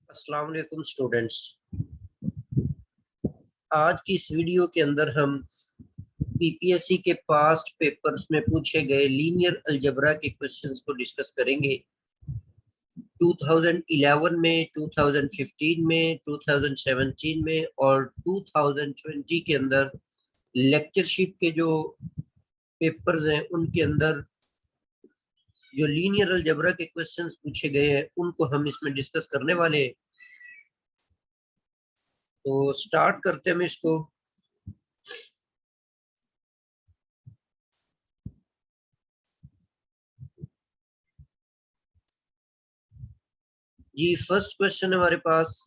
अस्सलाम वालेकुम स्टूडेंट्स। आज की इस वीडियो के अंदर हम पीपीएससी के पास्ट पेपर्स में पूछे गए लीनियर अलजेब्रा के क्वेश्चंस को डिस्कस करेंगे। 2011 में, 2015 में, 2017 में और 2020 के अंदर लेक्चरशिप के जो पेपर्स हैं उनके अंदर जो लीनियर अलजेब्रा के क्वेश्चंस पूछे गए हैं उनको हम इसमें डिस्कस करने वाले हैं। तो स्टार्ट करते हैं हम इसको। जी फर्स्ट क्वेश्चन हमारे पास,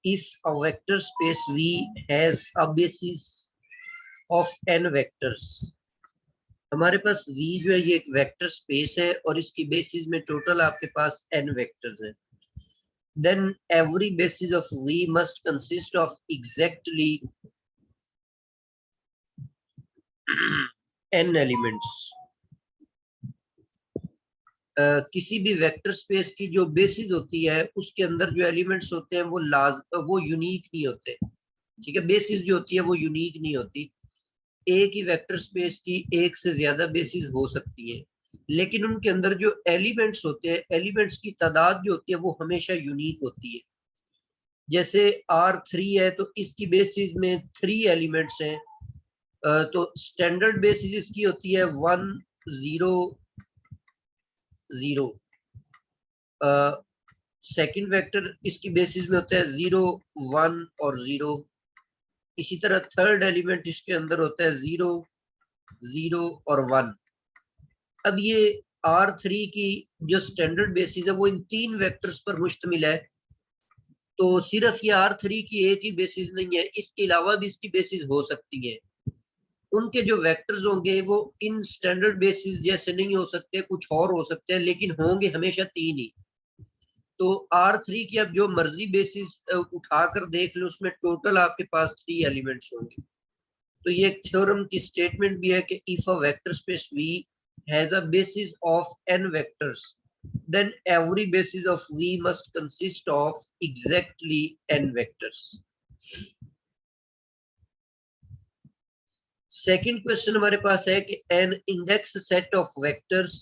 if a vector space V has a basis of n vectors। हमारे पास V जो है ये एक वेक्टर स्पेस है और इसकी बेसिस में टोटल आपके पास n वेक्टर्स हैं। Then every basis of V must consist of exactly n elements। किसी भी वेक्टर स्पेस की जो बेसिस होती है उसके अंदर जो एलिमेंट्स होते हैं वो यूनिक नहीं होते। ठीक है, बेसिस जो होती है वो यूनिक नहीं होती। एक ही वेक्टर स्पेस की एक से ज्यादा बेसिस हो सकती है, लेकिन उनके अंदर जो एलिमेंट्स होते हैं, एलिमेंट्स की तादाद जो होती है वो हमेशा यूनिक होती है। जैसे R3 है तो इसकी बेसिस में 3 एलिमेंट्स हैं, तो स्टैंडर्ड बेसिस इसकी होती है 1 0 0। सेकंड वेक्टर इसकी बेसिस में होता है 0 1 और 0। इसी तरह थर्ड एलिमेंट इसके अंदर होता है 0 0 और 1। अब ये R3 की जो स्टैंडर्ड बेसिस है वो इन 3 वेक्टर्स पर मुश्तमिल है। तो सिर्फ ये R3 की एक ही बेसिस नहीं है, इसके अलावा भी इसकी बेसिस हो सकती है। उनके जो वेक्टर्स होंगे वो इन स्टैंडर्ड बेसिस जैसे नहीं हो सकते, कुछ और हो सकते हैं, लेकिन होंगे हमेशा 3 ही। तो R3 की अब जो मर्जी बेसिस उठाकर देख लो, उसमें टोटल आपके पास 3 एलिमेंट्स होंगे। तो ये एक थ्योरम की स्टेटमेंट भी है कि if a vector space V has a basis of n vectors, then every basis of V must consist of exactly n vectors। Second question हमारे पास है कि an index set of vectors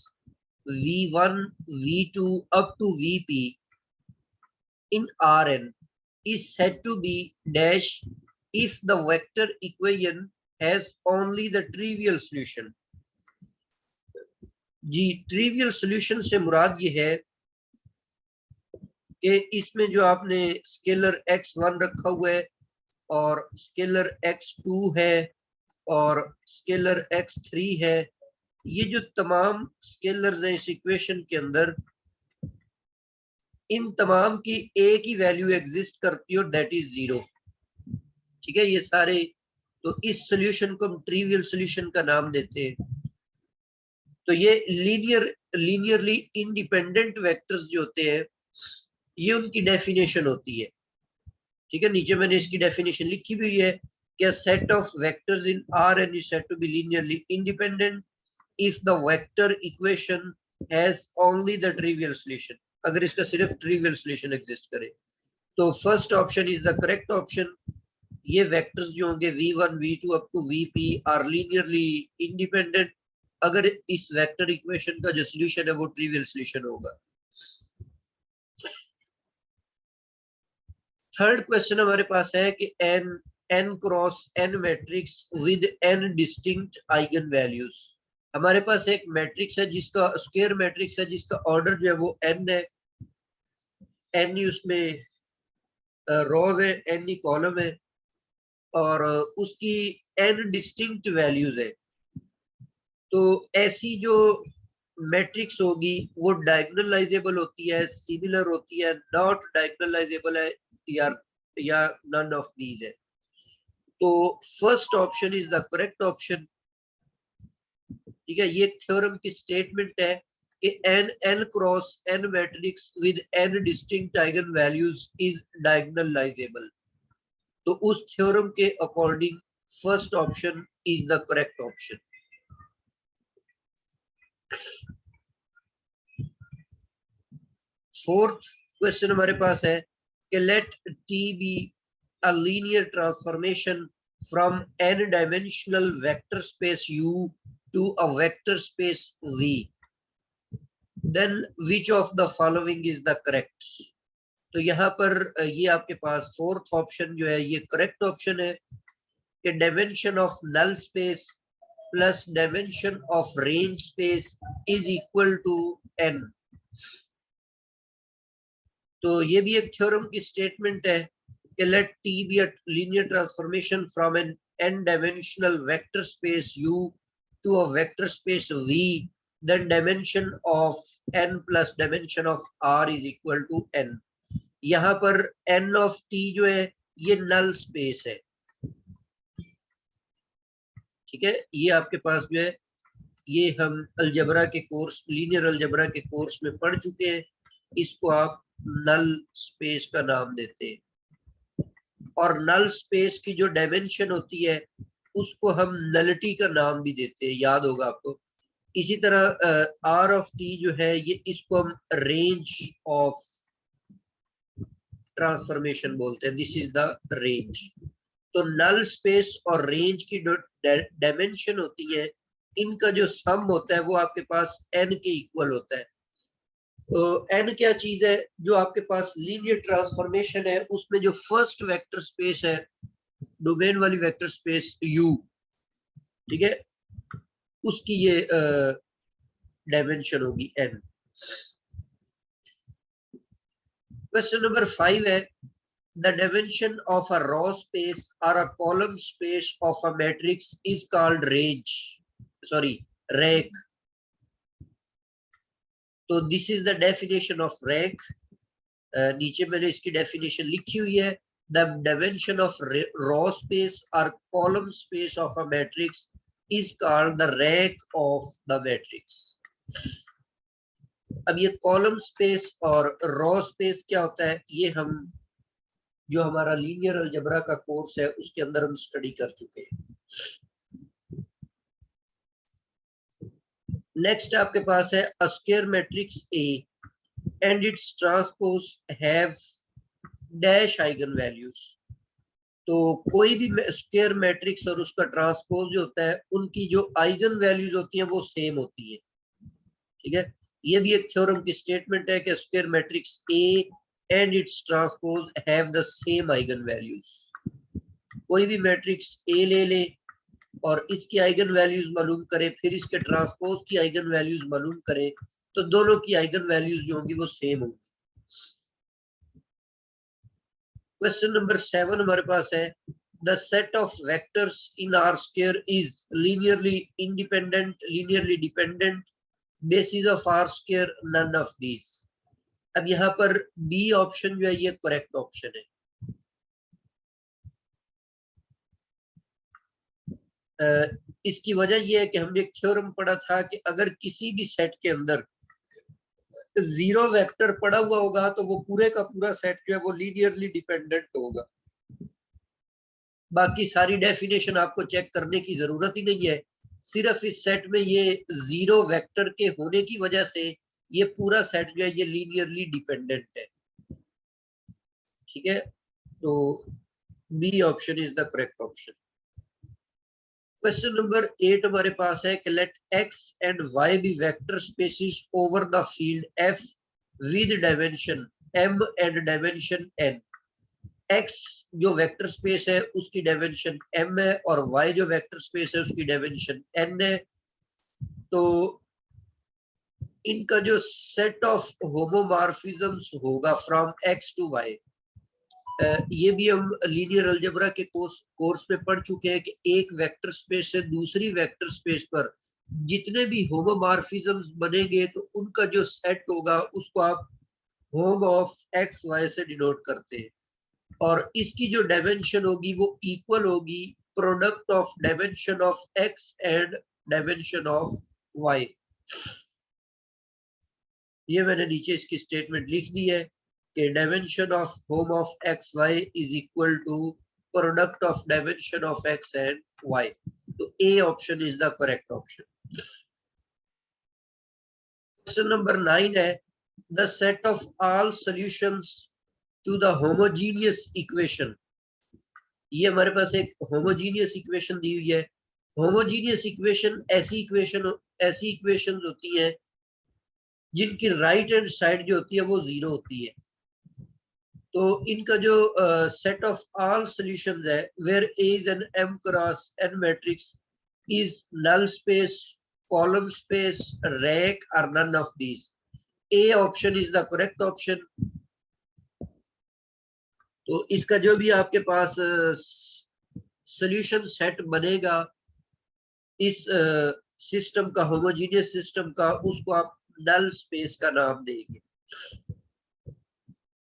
V1 V2 up to Vp in Rn is said to be dash if the vector equation has only the trivial solution। जी, trivial solution से मुराद ये है कि इसमें जो आपने स्केलर x1 रखा हुआ है और स्केलर x2 है और स्केलर x3 है, ये जो तमाम स्केलर्स हैं इस इक्वेशन के अंदर, इन तमाम की एक ही वैल्यू एग्जिस्ट करती है और दैट इज 0। ठीक है, ये सारे, तो इस सॉल्यूशन को हम ट्रिवियल सॉल्यूशन का नाम देते हैं। तो ये लीनियरली इंडिपेंडेंट वेक्टर्स जो होते हैं ये उनकी डेफिनेशन होती है। ठीक है, नीचे मैंने इसकी डेफिनेशन लिखी हुई है कि set of vectors in Rn is said to be linearly independent if the vector equation has only the trivial solution। अगर इसका सिर्फ ट्रिवियल सॉल्यूशन एग्जिस्ट करे तो first option is the correct option. ये वेक्टर्स जो होंगे V1 V2 up to Vp are linearly independent अगर इस वेक्टर इक्वेशन का जो सॉल्यूशन है वो ट्रिवियल सॉल्यूशन होगा। थर्ड क्वेश्चन हमारे पास है कि n cross n matrix with n distinct eigenvalues. हमारे पास एक मैट्रिक्स है जिसका स्क्वायर मैट्रिक्स है जिसका ऑर्डर जो है वो n है, n ही उसमें रोज है, n ही कॉलम है और उसकी n डिस्टिंक्ट वैल्यूज है। तो ऐसी जो मैट्रिक्स होगी वो डायगोनलाइजेबल होती है, सिमिलर होती है, नॉट डायगोनलाइजेबल है या नन ऑफ दीज है। तो first option is the correct option. ठीक है, ये थ्योरम की स्टेटमेंट है कि n cross n matrix with n distinct eigenvalues is diagonalizable. तो उस थ्योरम के according first option is the correct option. Fourth, question हमारे पास है कि let T be a linear transformation from n dimensional vector space u to a vector space v, then which of the following is the correct. तो यहाँ पर ये आपके पास fourth option जो है ये करेक्ट ऑप्शन है कि dimension of null space plus dimension of range space is equal to n। तो ये भी एक थ्योरम की स्टेटमेंट है कि let T be a linear transformation from n n dimensional vector space u to a vector space v, then dimension of n plus dimension of r is equal to n। यहाँ पर n of t जो है ये null space है, ठीक है। ये आपके पास जो है ये हम अलजबरा के कोर्स, लीनियर अलजबरा के कोर्स में पढ़ चुके हैं। इसको आप नल स्पेस का नाम देते हैं, और नल स्पेस की जो डायमेंशन होती है उसको हम नलिटी का नाम भी देते हैं, याद होगा आपको। इसी तरह आर ऑफ टी जो है ये इसको हम रेंज ऑफ ट्रांसफॉर्मेशन बोलते हैं, दिस इज द रेंज। तो नल स्पेस और रेंज की जो डायमेंशन होती है इनका जो सम होता है वो आपके पास n के इक्वल होता है। तो n क्या चीज है, जो आपके पास लीनियर ट्रांसफॉर्मेशन है उसमें जो फर्स्ट वेक्टर स्पेस है, डोमेन वाली वेक्टर स्पेस u, ठीक है, उसकी ये डायमेंशन होगी n। क्वेश्चन नंबर 5 है the dimension of a row space or a column space of a matrix is called rank। तो this is the definition of rank। नीचे मैंने इसकी डेफिनेशन लिखी हुई है, the dimension of row space or column space of a matrix is called the rank of the matrix। अब ये column space और रॉ स्पेस क्या होता है, ये हम जो हमारा लीनियर अलजेब्रा का कोर्स है उसके अंदर हम स्टडी कर चुके हैं। नेक्स्ट आपके पास है a square matrix A and it's transpose have dash eigen values. तो कोई भी स्क्वायर मैट्रिक्स और उसका ट्रांसपोज जो होता है उनकी जो आइगन वैल्यूज होती हैं वो सेम होती है, ठीक है। ये भी एक थ्योरम की स्टेटमेंट है कि square matrix A and its transpose have the same eigen values। कोई भी मैट्रिक्स ए ले ले और इसकी आइगन वैल्यूज मालूम करे, फिर इसके ट्रांसपोज की आइगन वैल्यूज मालूम करे, तो दोनों की आइगन वैल्यूज जो होंगी वो सेम होंगी। क्वेश्चन नंबर 7 हमारे पास है the set of vectors in R square is linearly independent, linearly dependent, basis of R square none of these। अब यहाँ पर बी ऑप्शन जो है ये करेक्ट ऑप्शन है। इसकी वजह ये है कि हमने एक थ्योरम पढ़ा था कि अगर किसी भी सेट के अंदर जीरो वेक्टर पड़ा हुआ होगा तो वो पूरे का पूरा सेट जो है वो लीनियरली डिपेंडेंट होगा। बाकी सारी डेफिनेशन आपको चेक करने की जरूरत ही नहीं है, सिर्फ इस सेट में ये जीरो वेक्टर के होने की वजह से ये पूरा सेट जो है ये लीनियरली डिपेंडेंट है, ठीक है। तो B option is the correct option. Question number 8 हमारे पास है कि let x and y be vector spaces over the field f with dimension m and dimension n। x जो वेक्टर स्पेस है उसकी डायमेंशन m है और y जो वेक्टर स्पेस है उसकी डायमेंशन n है। तो इनका जो सेट ऑफ होमोमॉर्फिज्म्स होगा फ्रॉम x टू y, ये भी हम लीनियर अलजेब्रा के कोर्स में पढ़ चुके हैं कि एक वेक्टर स्पेस से दूसरी वेक्टर स्पेस पर जितने भी होमोमॉर्फिज्म्स बनेंगे तो उनका जो सेट होगा उसको आप होम ऑफ एक्स वाई से डिनोट करते हैं, और इसकी जो डायमेंशन होगी वो इक्वल होगी product of dimension of X and dimension of Y. ये मैंने नीचे इसकी स्टेटमेंट लिख दी है कि dimension of hom of X Y is equal to product of dimension of X and Y. तो A option is the correct option. Question number 9 है the set of all solutions to the homogeneous equation. ये हमारे पास एक homogeneous equation दी हुई है. homogeneous equation ऐसी equations होती हैं जिनकी राइट हैंड साइड जो होती है वो जीरो होती है. तो इनका जो सेट ऑफ ऑल सॉल्यूशंस है where A is an M cross N matrix is null space, column space, rank or none of these. A option is the correct option. तो इसका जो भी आपके पास सॉल्यूशन सेट बनेगा इस सिस्टम का, homogeneous system का, उसको आप नल स्पेस का नाम देंगे.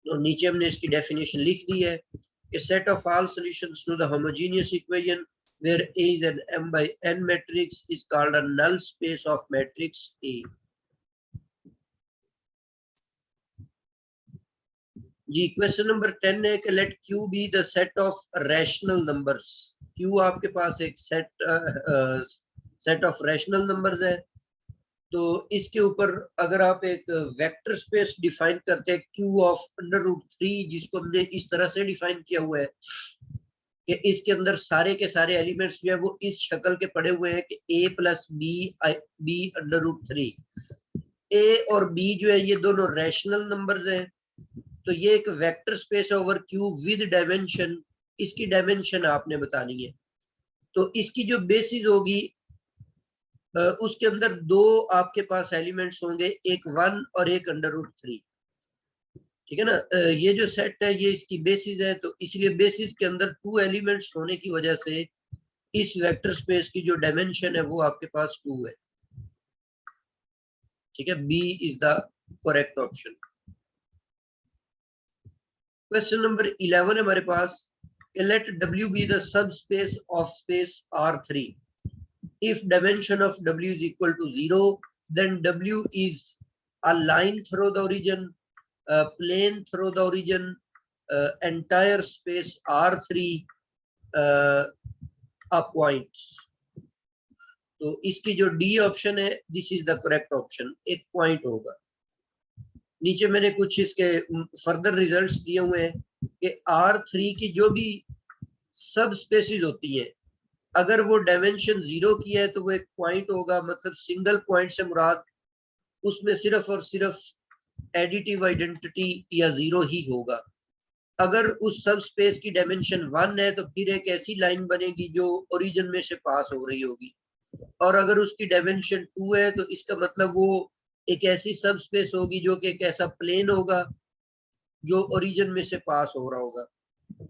तो नीचे हमने इसकी डेफिनेशन लिख दी है कि set of all solutions to the homogeneous equation where A is an M by N matrix is called a null space of matrix A. जी क्वेश्चन नंबर 10 है कि let Q be the set of rational numbers. Q आपके पास एक set of rational numbers है. तो इसके ऊपर अगर आप एक वेक्टर स्पेस डिफाइन करते हैं Q ऑफ √3, जिसको हमने इस तरह से डिफाइन किया हुआ है कि इसके अंदर सारे के सारे एलिमेंट्स जो है वो इस शक्ल के पड़े हुए हैं कि A प्लस बी √3. A और B जो है ये दोनों रैशनल नंबर्स हैं. तो ये एक vector space over Q with dimension. इसकी डायमेंशन आपने बतानी है. तो इसकी जो बेसिस होगी उसके अंदर दो आपके पास एलिमेंट्स होंगे, एक 1 और एक √3. ठीक है ना. ये जो सेट है ये इसकी बेसिस है. तो इसलिए बेसिस के अंदर 2 एलिमेंट्स होने की वजह से इस वेक्टर स्पेस की जो डायमेंशन है वो आपके पास 2 है. ठीक है. B is the correct option. Question number 11 है हमारे पास, let W be the subspace of space R3. If dimension of W is equal to 0, then W is a line through the origin, a plane through the origin, entire space R3, a point. तो इसकी जो D option है this is the correct option. एक point होगा. नीचे मैंने कुछ इसके फर्दर रिजल्ट्स दिए हुए हैं कि R3 की जो भी सब स्पेसिस होती है अगर वो डायमेंशन 0 की है तो वो एक पॉइंट होगा. मतलब सिंगल पॉइंट से मुराद उसमें सिर्फ और सिर्फ एडिटिव आइडेंटिटी या 0 ही होगा. अगर उस सब स्पेस की डायमेंशन 1 है तो फिर एक ऐसी लाइन बनेगी जो ओरिजिन में से पास हो रही होगी. और अगर उसकी डायमेंशन 2 है तो इसका मतलब वो एक ऐसी सब स्पेस होगी जो कि एक ऐसा प्लेन होगा जो ओरिजिन में से पास हो रहा होगा.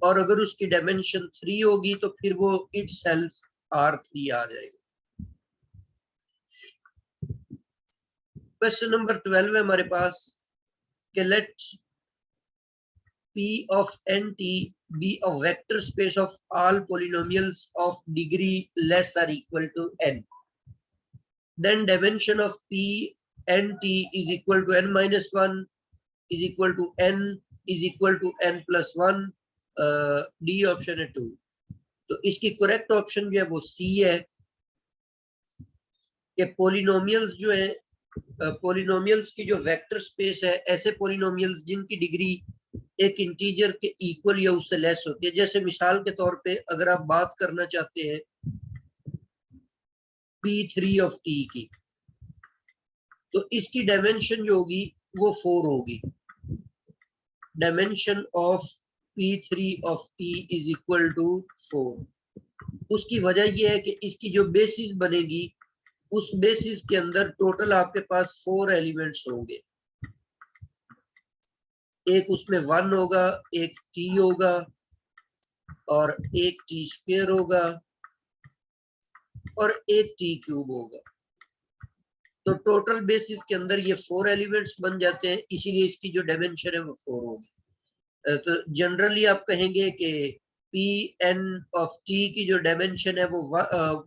और अगर उसकी डायमेंशन 3 होगी तो फिर वो इटसेल्फ R3 आ जाएगा. क्वेश्चन नंबर 12 है हमारे पास कि late P of NT be a vector space of all polynomials of degree less or equal to n. Then dimension of P NT is equal to n minus 1 is equal to n is equal to n plus 1. D option है 2. तो इसकी correct option जो है वो C है कि polynomials जो है, पोलिनोमियल्स की जो वेक्टर स्पेस है, ऐसे पोलिनोमियल्स जिनकी डिग्री एक इंटीजर के इक्वल या उससे लेस होती है. जैसे मिसाल के तौर पे अगर आप बात करना चाहते हैं P3 ऑफ T की तो इसकी डायमेंशन जो होगी वो 4 होगी. Dimension of P3 of T is equal to 4. उसकी वजह यह है कि इसकी जो बेसिस बनेगी उस बेसिस के अंदर टोटल आपके पास 4 एलिमेंट्स होंगे. एक उसमें 1 होगा, एक T होगा और एक T स्क्वायर होगा और एक T क्यूब होगा. तो टोटल बेसिस के अंदर ये 4 एलिमेंट्स बन जाते हैं. इसीलिए इसकी जो डायमेंशन है वो 4 होगी. तो जनरली आप कहेंगे कि Pn ऑफ T की जो डायमेंशन है वो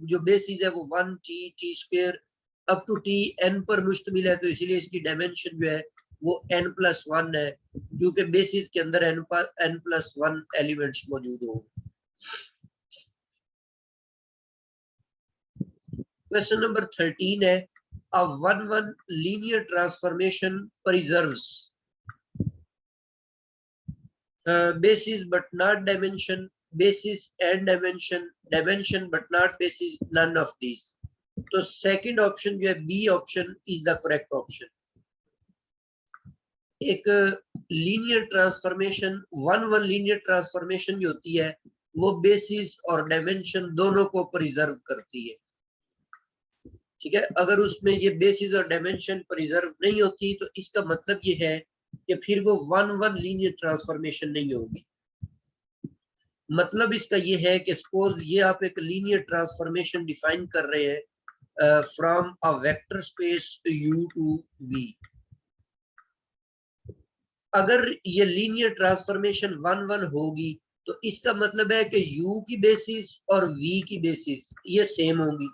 जो बेसिस है वो 1T T square up to Tn पर मुश्तमिल है. तो इसीलिए इसकी डायमेंशन जो है वो n+1 है क्योंकि बेसिस के अंदर n+1 एलिमेंट्स मौजूद हो. क्वेश्चन नंबर 13 है a 1-1 linear transformation preserves basis but not dimension, basis and dimension, dimension but not basis, none of these. तो सेकंड ऑप्शन जो है B option is the correct option. एक linear transformation 1-1 linear transformation जो होती है वो basis और dimension दोनों को प्रिजर्व करती है. ठीक है, अगर उसमें ये बेसिस और डायमेंशन प्रिजर्व नहीं होती तो इसका मतलब ये है कि फिर वो 1-1 लीनियर ट्रांसफॉर्मेशन नहीं होगी. मतलब इसका ये है कि सपोज ये आप एक लीनियर ट्रांसफॉर्मेशन डिफाइन कर रहे हैं from a vector space U to V. अगर ये लीनियर ट्रांसफॉर्मेशन 1-1 होगी तो इसका मतलब है कि U की बेसिस और V की बेसिस ये सेम होगी,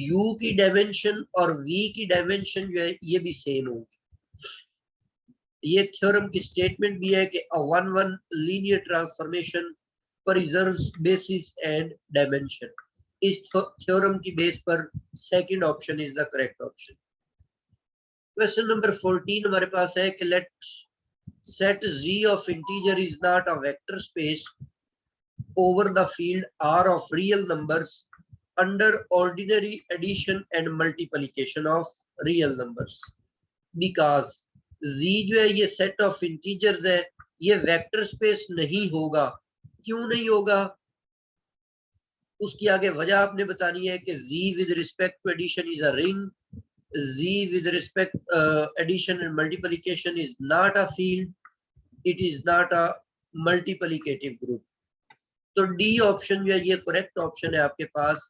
U की डायमेंशन और V की डायमेंशन जो है ये भी सेम होगी. ये थ्योरम की स्टेटमेंट भी है कि अ 1-1 linear transformation preserves basis and dimension. इस थ्योरम की बेस पर second option is the correct option. Question number 14 हमारे पास है कि late set Z of integer is not a vector space over the field R of real numbers under ordinary addition and multiplication of real numbers because Z जो है ये set of integers है, ये vector space नहीं होगा. क्यों नहीं होगा? उसकी आगे वजह आपने बतानी है कि Z with respect to addition is a ring, Z with respect addition and multiplication is not a field, it is not a multiplicative group. तो D ऑप्शन जो है ये करेक्ट ऑप्शन है आपके पास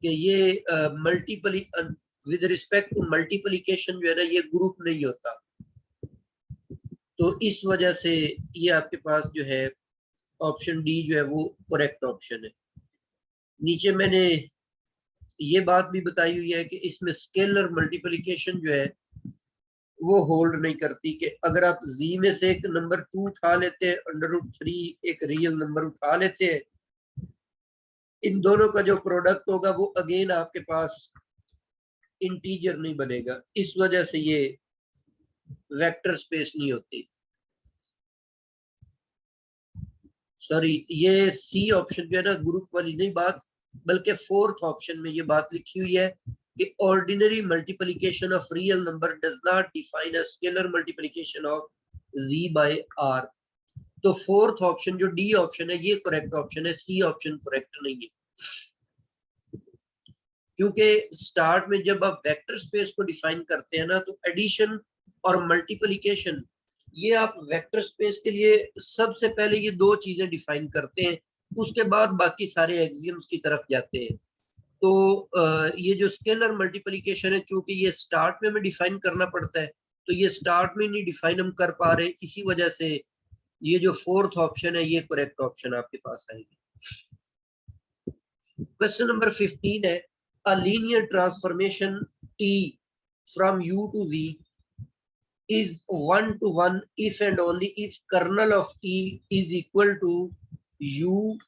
कि ये विद रिस्पेक्ट टू मल्टीप्लिकेशन जो है ना ये ग्रुप नहीं होता. तो इस वजह से ये आपके पास जो है ऑप्शन डी जो है वो करेक्ट ऑप्शन है. नीचे मैंने ये बात भी बताई हुई है कि इसमें स्केलर मल्टीप्लिकेशन जो है वो होल्ड नहीं करती कि अगर आप Z में से एक नंबर 2 उठा लेते हैं, √3 एक रियल नंबर उठा लेते हैं, इन दोनों का जो प्रोडक्ट होगा वो अगेन आपके पास इंटीजर नहीं बनेगा. इस वजह से ये वेक्टर स्पेस नहीं होती. सॉरी, ये सी ऑप्शन जो है ना ग्रुप वाली नहीं बात, बल्कि फोर्थ ऑप्शन में ये बात लिखी हुई है कि ordinary multiplication of real number does not define a scalar multiplication of Z by R. तो फोर्थ ऑप्शन जो डी ऑप्शन है ये करेक्ट ऑप्शन है, सी ऑप्शन करेक्ट नहीं है. क्योंकि स्टार्ट में जब आप वेक्टर स्पेस को डिफाइन करते हैं ना तो एडिशन और मल्टीप्लिकेशन ये आप वेक्टर स्पेस के लिए सबसे पहले ये दो चीजें डिफाइन करते हैं, उसके बाद बाकी सारे एक्सियम्स की तरफ जाते हैं. तो ये जो स्केलर मल्टीप्लिकेशन है चूंकि ये स्टार्ट में हमें डिफाइन करना पड़ता है तो ये स्टार्ट में नहीं डिफाइन हम कर पा रहे, इसी वजह से ये जो फोर्थ ऑप्शन है ये करेक्ट ऑप्शन आपके पास आएगी. क्वेश्चन नंबर 15 है a linear transformation T from U to V is 1-1 if and only if kernel of T is equal to U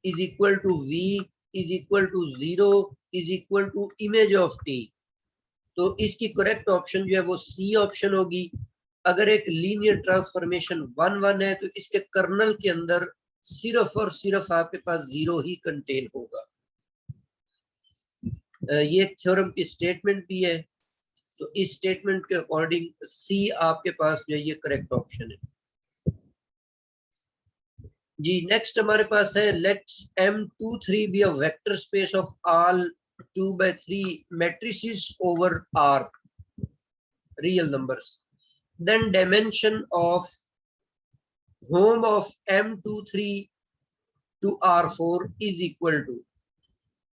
is equal to V is equal to 0 is equal to image of T. तो इसकी correct option जो है वो C option होगी. अगर एक linear transformation 1-1 है तो इसके कर्नल के अंदर सिर्फ और सिर्फ आपके पास 0 ही कंटेन होगा. ये थ्योरम की स्टेटमेंट भी है, तो इस स्टेटमेंट के अकॉर्डिंग सी आपके पास जो ये करेक्ट ऑप्शन है जी. नेक्स्ट हमारे पास है let M23 be a vector space of all 2/3 matrices over R real numbers, then dimension of hom of M23 to R4 is equal to.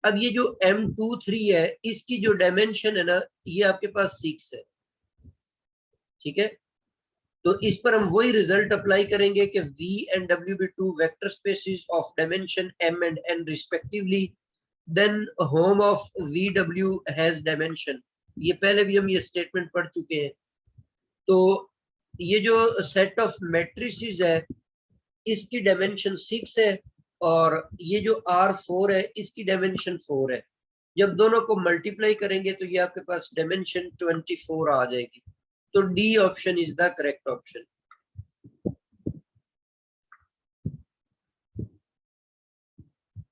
अब ये जो M23 है इसकी जो डायमेंशन है ना ये आपके पास 6 है. ठीक है, तो इस पर हम वही रिजल्ट अप्लाई करेंगे कि V and W be two vector spaces of dimension M and N respectively, then home of VW has dimension. ये पहले भी हम ये स्टेटमेंट पढ़ चुके हैं. तो ये जो सेट ऑफ मैट्रिसेस है इसकी डायमेंशन 6 है और ये जो R4 है इसकी डायमेंशन 4 है. जब दोनों को मल्टीप्लाई करेंगे तो ये आपके पास डायमेंशन 24 आ जाएगी। तो D option is the correct option.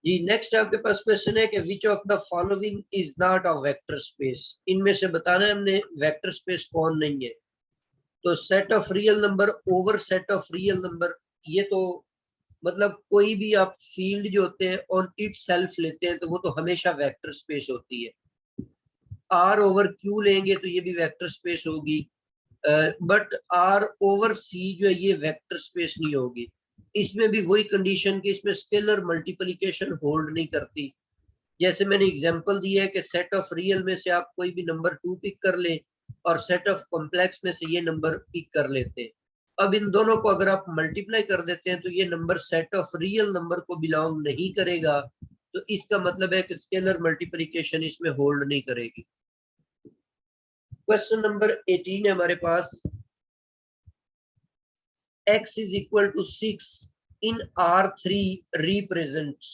जी नेक्स्ट आपके पास क्वेश्चन है कि which of the following is not a vector space. इनमें से बताना है हमने वेक्टर स्पेस कौन नहीं है। तो set of real number over set of real number, ये तो मतलब कोई भी आप फील्ड जो होते हैं ऑन इट सेल्फ लेते हैं तो वो तो हमेशा वेक्टर स्पेस होती है। आर ओवर क्यू लेंगे तो ये भी वेक्टर स्पेस होगी, बट आर ओवर सी जो है ये वेक्टर स्पेस नहीं होगी। इसमें भी वही कंडीशन कि इसमें स्केलर मल्टीप्लिकेशन होल्ड नहीं करती। जैसे मैंने एग्जांपल दिया है कि सेट ऑफ रियल में से आप कोई भी नंबर 2 पिक कर ले और सेट ऑफ कॉम्प्लेक्स में से ये नंबर पिक कर लेते हैं। अब इन दोनों को अगर आप मल्टीप्लाई कर देते हैं तो ये number set of real number को बिलोंग नहीं करेगा। तो इसका मतलब है कि स्केलर मल्टीप्लिकेशन इसमें होल्ड नहीं करेगी। क्वेश्चन नंबर 18 है हमारे पास, x is equal to 6 in R3 represents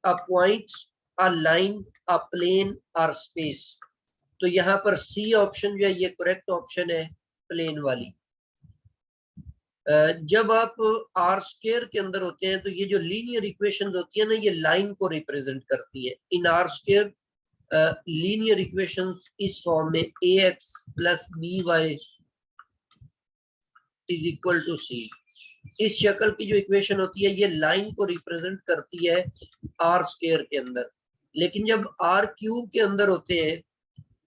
a point, a line, a plane or space। तो यहाँ पर सी ऑप्शन जो है ये करेक्ट ऑप्शन है, प्लेन वाली। जब आप आर स्क्वायर के अंदर होते हैं तो ये जो लीनियर इक्वेशंस होती है ना ये लाइन को रिप्रेजेंट करती है। In R square linear equations इस फॉर्म में ax plus by is equal to C, इस शक्ल की जो इक्वेशन होती है ये लाइन को रिप्रेजेंट करती है आर स्क्वायर के अंदर। लेकिन जब आर क्यूब के अंदर होते हैं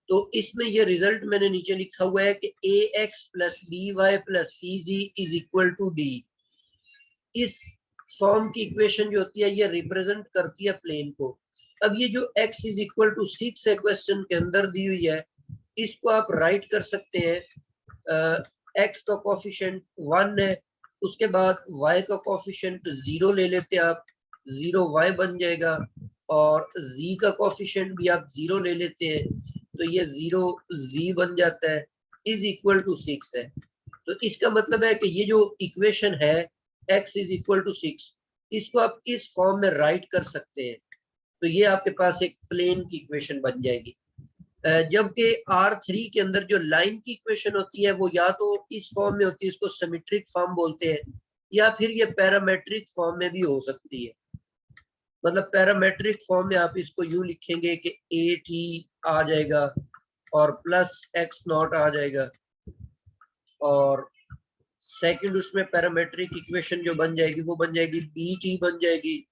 तो इसमें ये रिजल्ट मैंने नीचे लिखा हुआ है कि ax plus by plus cg is equal to D. इस फॉर्म की इक्वेशन जो होती है ये रिप्रेजेंट करती है प्लेन को। अब ये जो x इज इक्वल टू 6 है क्वेश्चन के अंदर दी हुई है, इसको आप राइट कर सकते हैं। x का कोफिशिएंट 1 है, उसके बाद y का कोफिशिएंट 0 ले लेते हैं आप, 0y बन जाएगा, और z का कोफिशिएंट भी आप 0 ले लेते हैं तो ये 0z बन जाता है, इज इक्वल टू 6 है। तो इसका मतलब है कि ये जो इक्वेशन है x इज इक्वल टू 6, इसको आप इस फॉर्म में राइट कर सकते हैं। तो ये आपके पास एक प्लेन की इक्वेशन बन जाएगी। जबकि R3 के अंदर जो लाइन की इक्वेशन होती है वो या तो इस फॉर्म में होती है, इसको सिमेट्रिक फॉर्म बोलते हैं, या फिर ये पैरामेट्रिक फॉर्म में भी हो सकती है। मतलब पैरामेट्रिक फॉर्म में आप इसको यूं लिखेंगे कि AT आ जाएगा और प्लस x0 आ जाएगा, और सेकंड उसमें पैरामेट्रिक इक्वेशन जो बन जाएगी वो बन जाएगी BT बन जाएगी,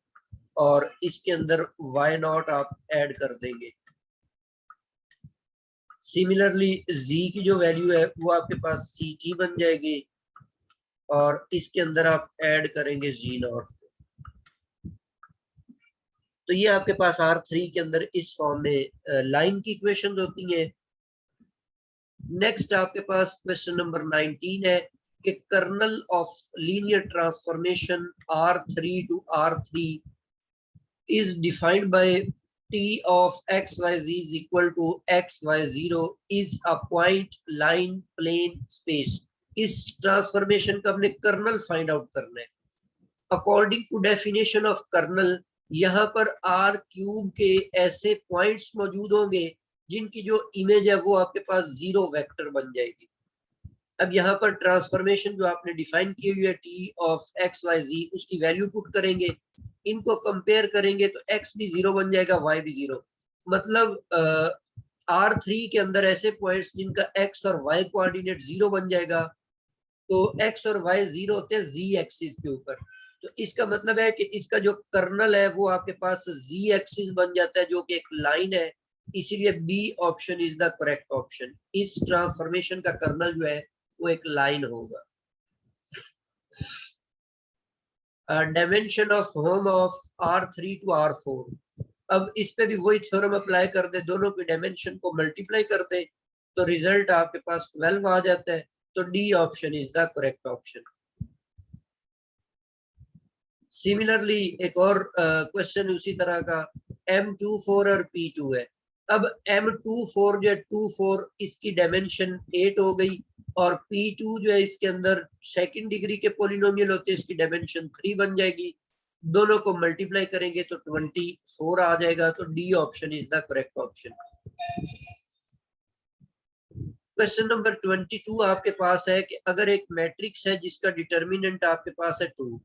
और इसके अंदर y0 आप ऐड कर देंगे। सिमिलरली z की जो वैल्यू है वो आपके पास CT बन जाएगी, और इसके अंदर आप ऐड करेंगे z0। तो ये आपके पास R3 के अंदर इस फॉर्म में लाइन की इक्वेशन होती है। नेक्स्ट आपके पास क्वेश्चन नंबर 19 है कि kernel of linear transformation R3 to R3 is defined by t of xyz is equal to xy0 is a point, line, plane, space। इस ट्रांसफॉर्मेशन का हमने कर्नल फाइंड आउट करना है। According to definition of kernel, यहाँ पर are cube के ऐसे points मौजूद होंगे जिनकी जो इमेज है वो आपके पास 0 वेक्टर बन जाएगी। अब यहाँ पर ट्रांसफॉर्मेशन जो आपने डिफाइन की हुई है टी ऑफ एक्स वाई जी, उसकी वैल्यू पुट करेंगे, इनको कंपेयर करेंगे तो x भी 0 बन जाएगा, y भी 0। मतलब R3 के अंदर ऐसे पॉइंट्स जिनका x और y कोऑर्डिनेट 0 बन जाएगा, तो x और y 0 होते हैं z एक्सिस के ऊपर। तो इसका मतलब है कि इसका जो कर्नल है वो आपके पास z एक्सिस बन जाता है जो कि एक लाइन है, इसीलिए B option is the correct option. इस ट्रांसफॉर्मेशन का कर्नल जो है वो एक लाइन होगा। Dimension of hom of R3 to R4, अब इस पे भी वही थ्योरम अप्लाई कर दे, दोनों की डायमेंशन को मल्टीप्लाई कर दे तो रिजल्ट आपके पास 12 आ जाता है। तो D option is the correct option. Similarly एक और क्वेश्चन उसी तरह का, M24 और P2 है। अब M24 जो है 24, इसकी डायमेंशन 8 हो गई, और P2 जो है इसके अंदर सेकंड डिग्री के पॉलिनोमियल होते हैं, इसकी डायमेंशन 3 बन जाएगी। दोनों को मल्टीप्लाई करेंगे तो 24 आ जाएगा। तो D option is the correct option. Question number 22 आपके पास है कि अगर एक मैट्रिक्स है जिसका डिटर्मिनेंट आपके पास है 2,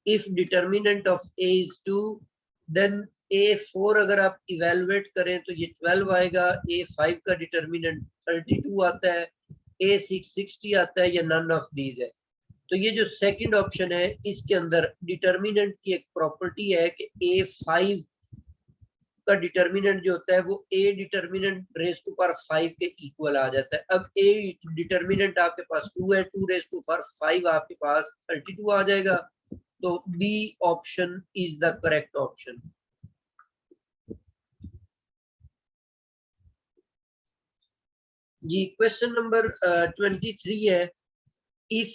if determinant of A is 2 then A4 अगर आप इवेलुएट करें तो ये 12 आएगा, A5 का डिटर्मिनेंट 32 आता है, A6 60 आता है, या नन ऑफ दीज है। तो ये जो सेकंड ऑप्शन है इसके अंदर डिटर्मिनेंट की एक प्रॉपर्टी है कि A5 का डिटर्मिनेंट जो होता है वो A determinant raise to power 5 के इक्वल आ जाता है। अब A डिटर्मिनेंट आपके पास 2 है, 2 रेज टू पावर 5 आपके पास 32 आ जाएगा। तो B option is the correct option. जी क्वेश्चन नंबर 23 है, if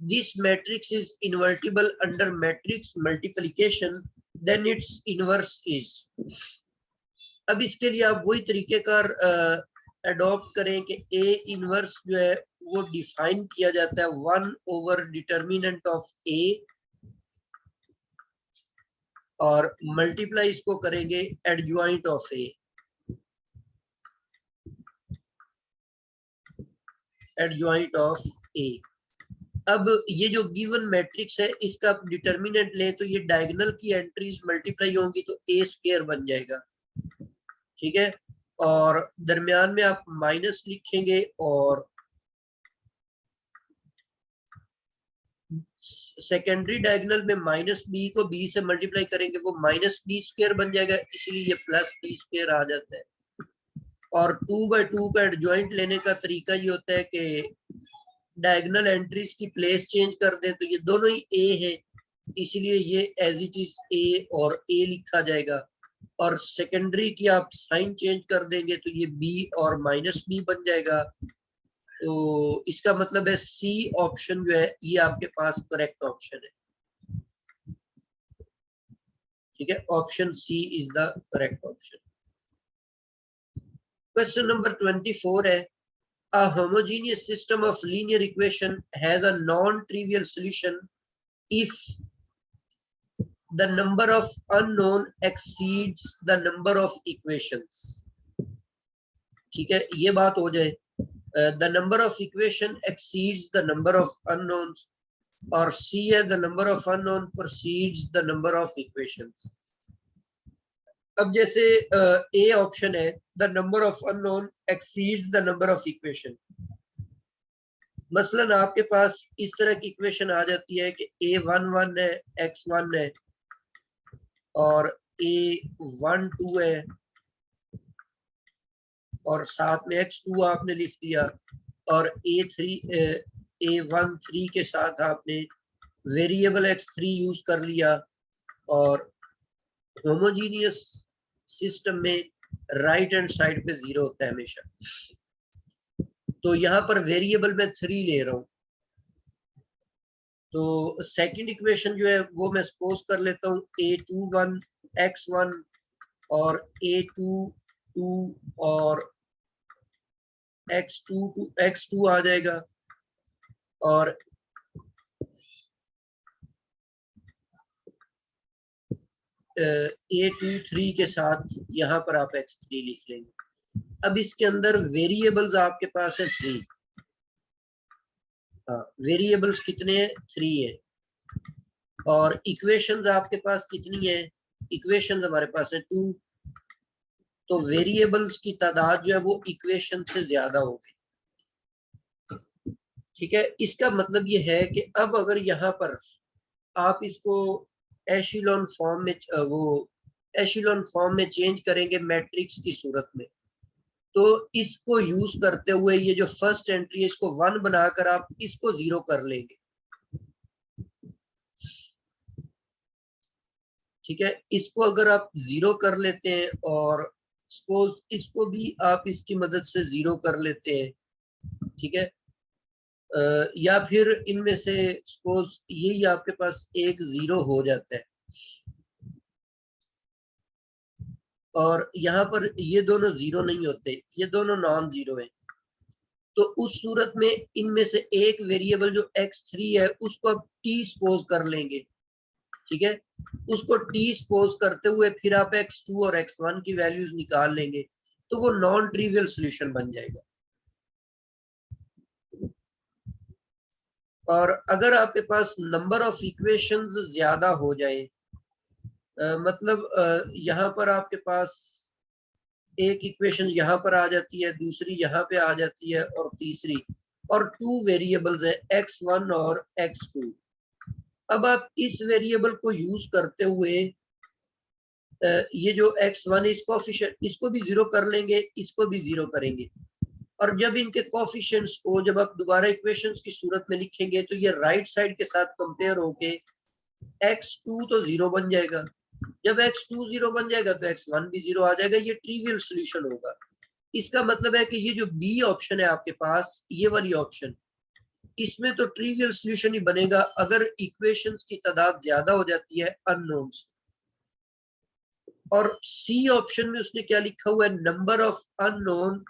this matrix is invertible under matrix multiplication then its inverse is. अब इसके लिए आप वही तरीकेकार अडॉप्ट करें कि ए इनवर्स जो है वो डिफाइन किया जाता है 1 ओवर डिटर्मिनेंट ऑफ ए, और मल्टीप्लाई इसको करेंगे adjoint of A, adjoint of A. अब ये जो गिवन मैट्रिक्स है इसका आप डिटर्मिनेंट ले तो ये डायगोनल की एंट्रीज मल्टीप्लाई होंगी तो ए स्क्वायर बन जाएगा, ठीक है। और दरमियान में आप माइनस लिखेंगे और सेकेंडरी डायगोनल में माइनस बी को बी से मल्टीप्लाई करेंगे वो माइनस बी स्क्वायर बन जाएगा, इसलिए ये प्लस बी स्क्वायर आ जाता है। और 2/2 का एडजॉइंट लेने का तरीका ये होता है कि डायगोनल एंट्रीज की प्लेस चेंज कर दें, तो ये दोनों ही ए है, इसलिए ये एज इट इज ए और ए लिखा जाएगा। और सेकेंडरी की आप साइन चेंज कर देंगे तो ये बी और माइनस बी बन जाएगा। तो इसका मतलब है सी ऑप्शन जो है ये आपके पास करेक्ट ऑप्शन है, ठीक है। Option C is the correct option. Question number 24 है, a homogeneous system of linear equation has a non-trivial solution if the number of unknown exceeds the number of equations। ठीक है, ये बात हो जाए, the number of equation exceeds the number of unknowns, और C है the number of unknown precedes the number of equations। अब जैसे ए ऑप्शन है the number of unknown exceeds the number of equation, मसलन आपके पास इस तरह की इक्वेशन आ जाती है कि A11 है, x1 है, और A12 है, और साथ में x2 आपने लिख दिया, और A13 के साथ आपने वेरिएबल x3 यूज कर लिया। और होमोजीनियस सिस्टम में राइट हैंड साइड पे 0 होता है हमेशा, तो यहाँ पर वेरिएबल में 3 ले रहा हूं। तो सेकंड इक्वेशन जो है वो मैं सपोज कर लेता हूँ A21 x1 और A22 और x2 आ जाएगा, और A23 के साथ यहाँ पर आप x3 लिख लेंगे। अब इसके अंदर वेरिएबल्स आपके पास है 3, वेरिएबल्स कितने हैं 3 है, और इक्वेशंस आपके पास कितनी है, इक्वेशंस हमारे पास है 2, तो वेरिएबल्स की तादाद जो है वो इक्वेशन से ज्यादा होगी, ठीक है। इसका मतलब ये है कि अब अगर यहाँ पर आप इसको एशिलॉन फॉर्म में चेंज करेंगे मैट्रिक्स की सूरत में, तो इसको यूज करते हुए ये जो फर्स्ट एंट्री है इसको 1 बनाकर आप इसको 0 कर लेंगे, ठीक है। इसको अगर आप 0 कर लेते हैं और सपोज इसको भी आप इसकी मदद से 0 कर लेते हैं, ठीक है, या फिर इनमें से सपोज यही आपके पास एक 0 हो जाता है, और यहाँ पर ये दोनों 0 नहीं होते, ये दोनों नॉन 0 है, तो उस सूरत में इनमें से एक वेरिएबल जो x3 है उसको आप t सपोज कर लेंगे, ठीक है, उसको टी सपोज करते हुए फिर आप x2 और x1 की वैल्यूज निकाल लेंगे तो वो नॉन ट्रिवियल सॉल्यूशन बन जाएगा। और अगर आपके पास नंबर ऑफ इक्वेशंस ज्यादा हो जाए, मतलब यहाँ पर आपके पास एक इक्वेशन यहाँ पर आ जाती है, दूसरी यहाँ पे आ जाती है और तीसरी, और टू वेरिएबल्स है x1 और x2। अब आप इस वेरिएबल को यूज करते हुए ये जो x1 इस कोफिशिएंट इसको भी जीरो कर लेंगे, इसको भी जीरो करेंगे, और जब इनके कोफिशिएंट्स को जब आप दोबारा इक्वेशंस की सूरत में लिखेंगे तो ये राइट साइड के साथ कंपेयर होके x2 तो जीरो बन जाएगा। जब x2 जीरो बन जाएगा तो x1 भी जीरो आ जाएगा, ये ट्रिवियल सॉल्यूशन होगा। इसका मतलब है कि ये जो बी ऑप्शन है आपके पास, ये वाली ऑप्शन, इसमें तो ट्रिवियल सॉल्यूशन ही बनेगा अगर इक्वेशंस की तादाद ज्यादा हो जाती है अननोन्स। और सी ऑप्शन में उसने क्या लिखा हुआ है, number of unknown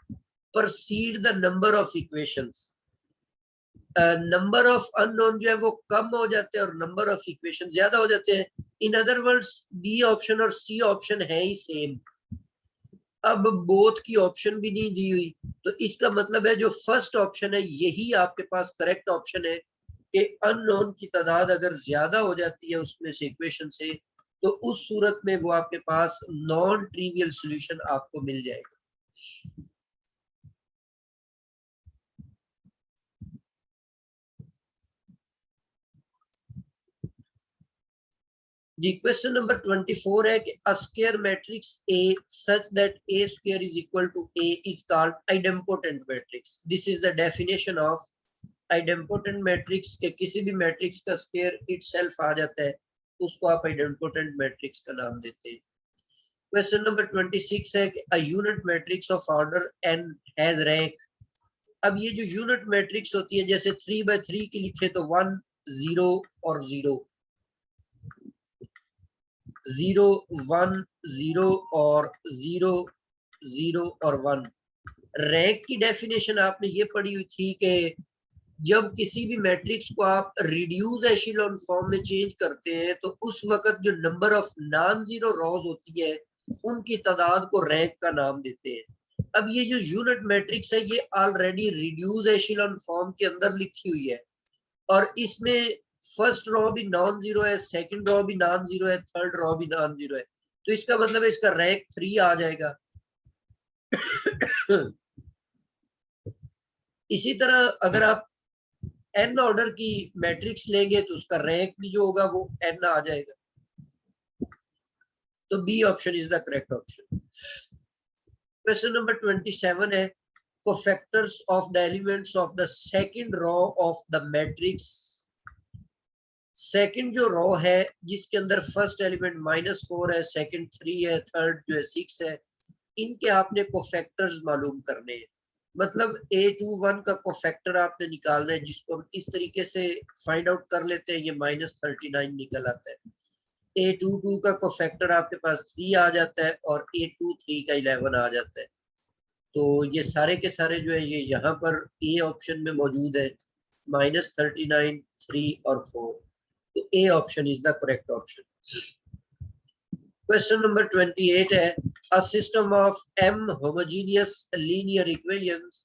precede the number of equations. Number of unknown जो है वो कम हो जाते हैं और नंबर ऑफ इक्वेशन ज्यादा हो जाते हैं। In other words B option और सी ऑप्शन है ही सेम। अब बोथ की ऑप्शन भी नहीं दी हुई, तो इसका मतलब है जो फर्स्ट ऑप्शन है यही आपके पास करेक्ट ऑप्शन है कि अननोन की तादाद अगर ज्यादा हो जाती है उसमें से इक्वेशन से, तो उस सूरत में वो आपके पास नॉन ट्रिवियल सॉल्यूशन आपको मिल जाएगा। जी, क्वेश्चन नंबर 24 है कि a square matrix A such that A square is equal to A is called idempotent matrix. This is the definition of idempotent matrix के किसी भी मैट्रिक्स का स्क्वायर इटसेल्फ आ जाता है, उसको आप idempotent मैट्रिक्स का नाम देते हैं। क्वेश्चन नंबर 26 है कि a unit matrix of order n has rank। अब ये जो यूनिट मैट्रिक्स होती है, जैसे 3x3 की लिखे तो 1 0 और 0, 0 1 0 और 0 0 और 1। रैंक की डेफिनेशन आपने ये पढ़ी हुई थी कि जब किसी भी मैट्रिक्स को आप रिड्यूस एशिलॉन फॉर्म में चेंज करते हैं तो उस वक्त जो number of non zero rows होती है उनकी तादाद को रैंक का नाम देते हैं। अब ये जो यूनिट मैट्रिक्स है ये ऑलरेडी रिड्यूस एशिलॉन फॉर्म के अंदर लिखी हुई है, और इसमें फर्स्ट रो भी नॉन जीरो है, सेकंड रो भी नॉन जीरो है, थर्ड रो भी नॉन जीरो है, तो इसका मतलब है इसका रैंक 3 आ जाएगा। इसी तरह अगर आप एन ऑर्डर की मैट्रिक्स लेंगे तो उसका रैंक भी जो होगा वो एन आ जाएगा। तो B option is the correct option. Question number 27 है cofactors of the elements of the second row of the matrix. Second जो रो है जिसके अंदर फर्स्ट एलिमेंट -4 है, सेकंड 3 है, थर्ड जो है 6 है, इनके आपने कोफैक्टर्स मालूम करने हैं। मतलब A21 का कोफैक्टर आपने निकालना है, जिसको हम इस तरीके से फाइंड आउट कर लेते हैं, ये -39 निकल आता है। A22 का कोफैक्टर आपके पास 3 आ जाता है और A23 का 11 आ जाता है। तो ये सारे के सारे जो है ये यहाँ पर ए ऑप्शन में मौजूद है, -39 3 और 4। तो A option is the correct option. Question number 28 है a system of m homogeneous linear equations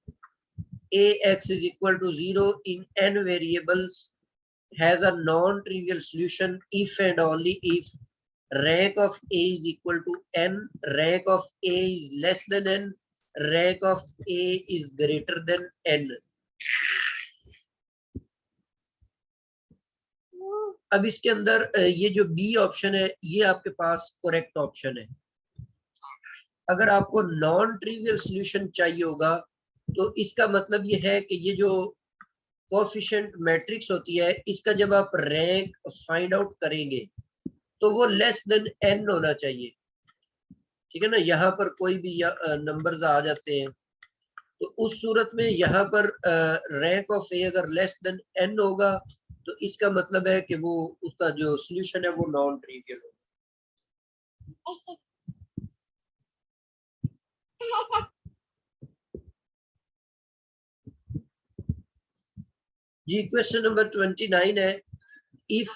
ax is equal to 0 in n variables has a non-trivial solution if and only if rank of a is equal to n, rank of a is less than n, rank of a is greater than n। अब इसके अंदर ये जो B option है ये आपके पास correct option है। अगर आपको नॉन ट्रिवियल सॉल्यूशन चाहिए होगा तो इसका मतलब ये है कि ये जो कोएफिशिएंट मैट्रिक्स होती है इसका जब आप रैंक फाइंड आउट करेंगे तो वो लेस देन n होना चाहिए। ठीक है ना, यहाँ पर कोई भी नंबर्स आ जाते हैं तो उस सूरत में यहाँ पर रैंक ऑफ ए अगर लेस देन n होगा तो इसका मतलब है कि वो उसका जो सॉल्यूशन है वो नॉन ट्रिवियल होगा। जी, क्वेश्चन नंबर 29 है इफ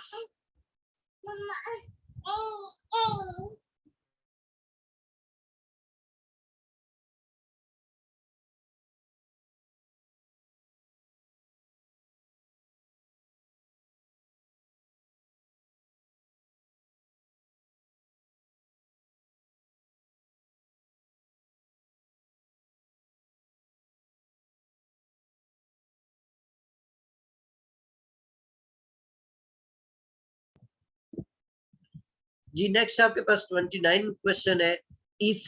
जी नेक्स्ट आपके पास 29 क्वेश्चन है। इफ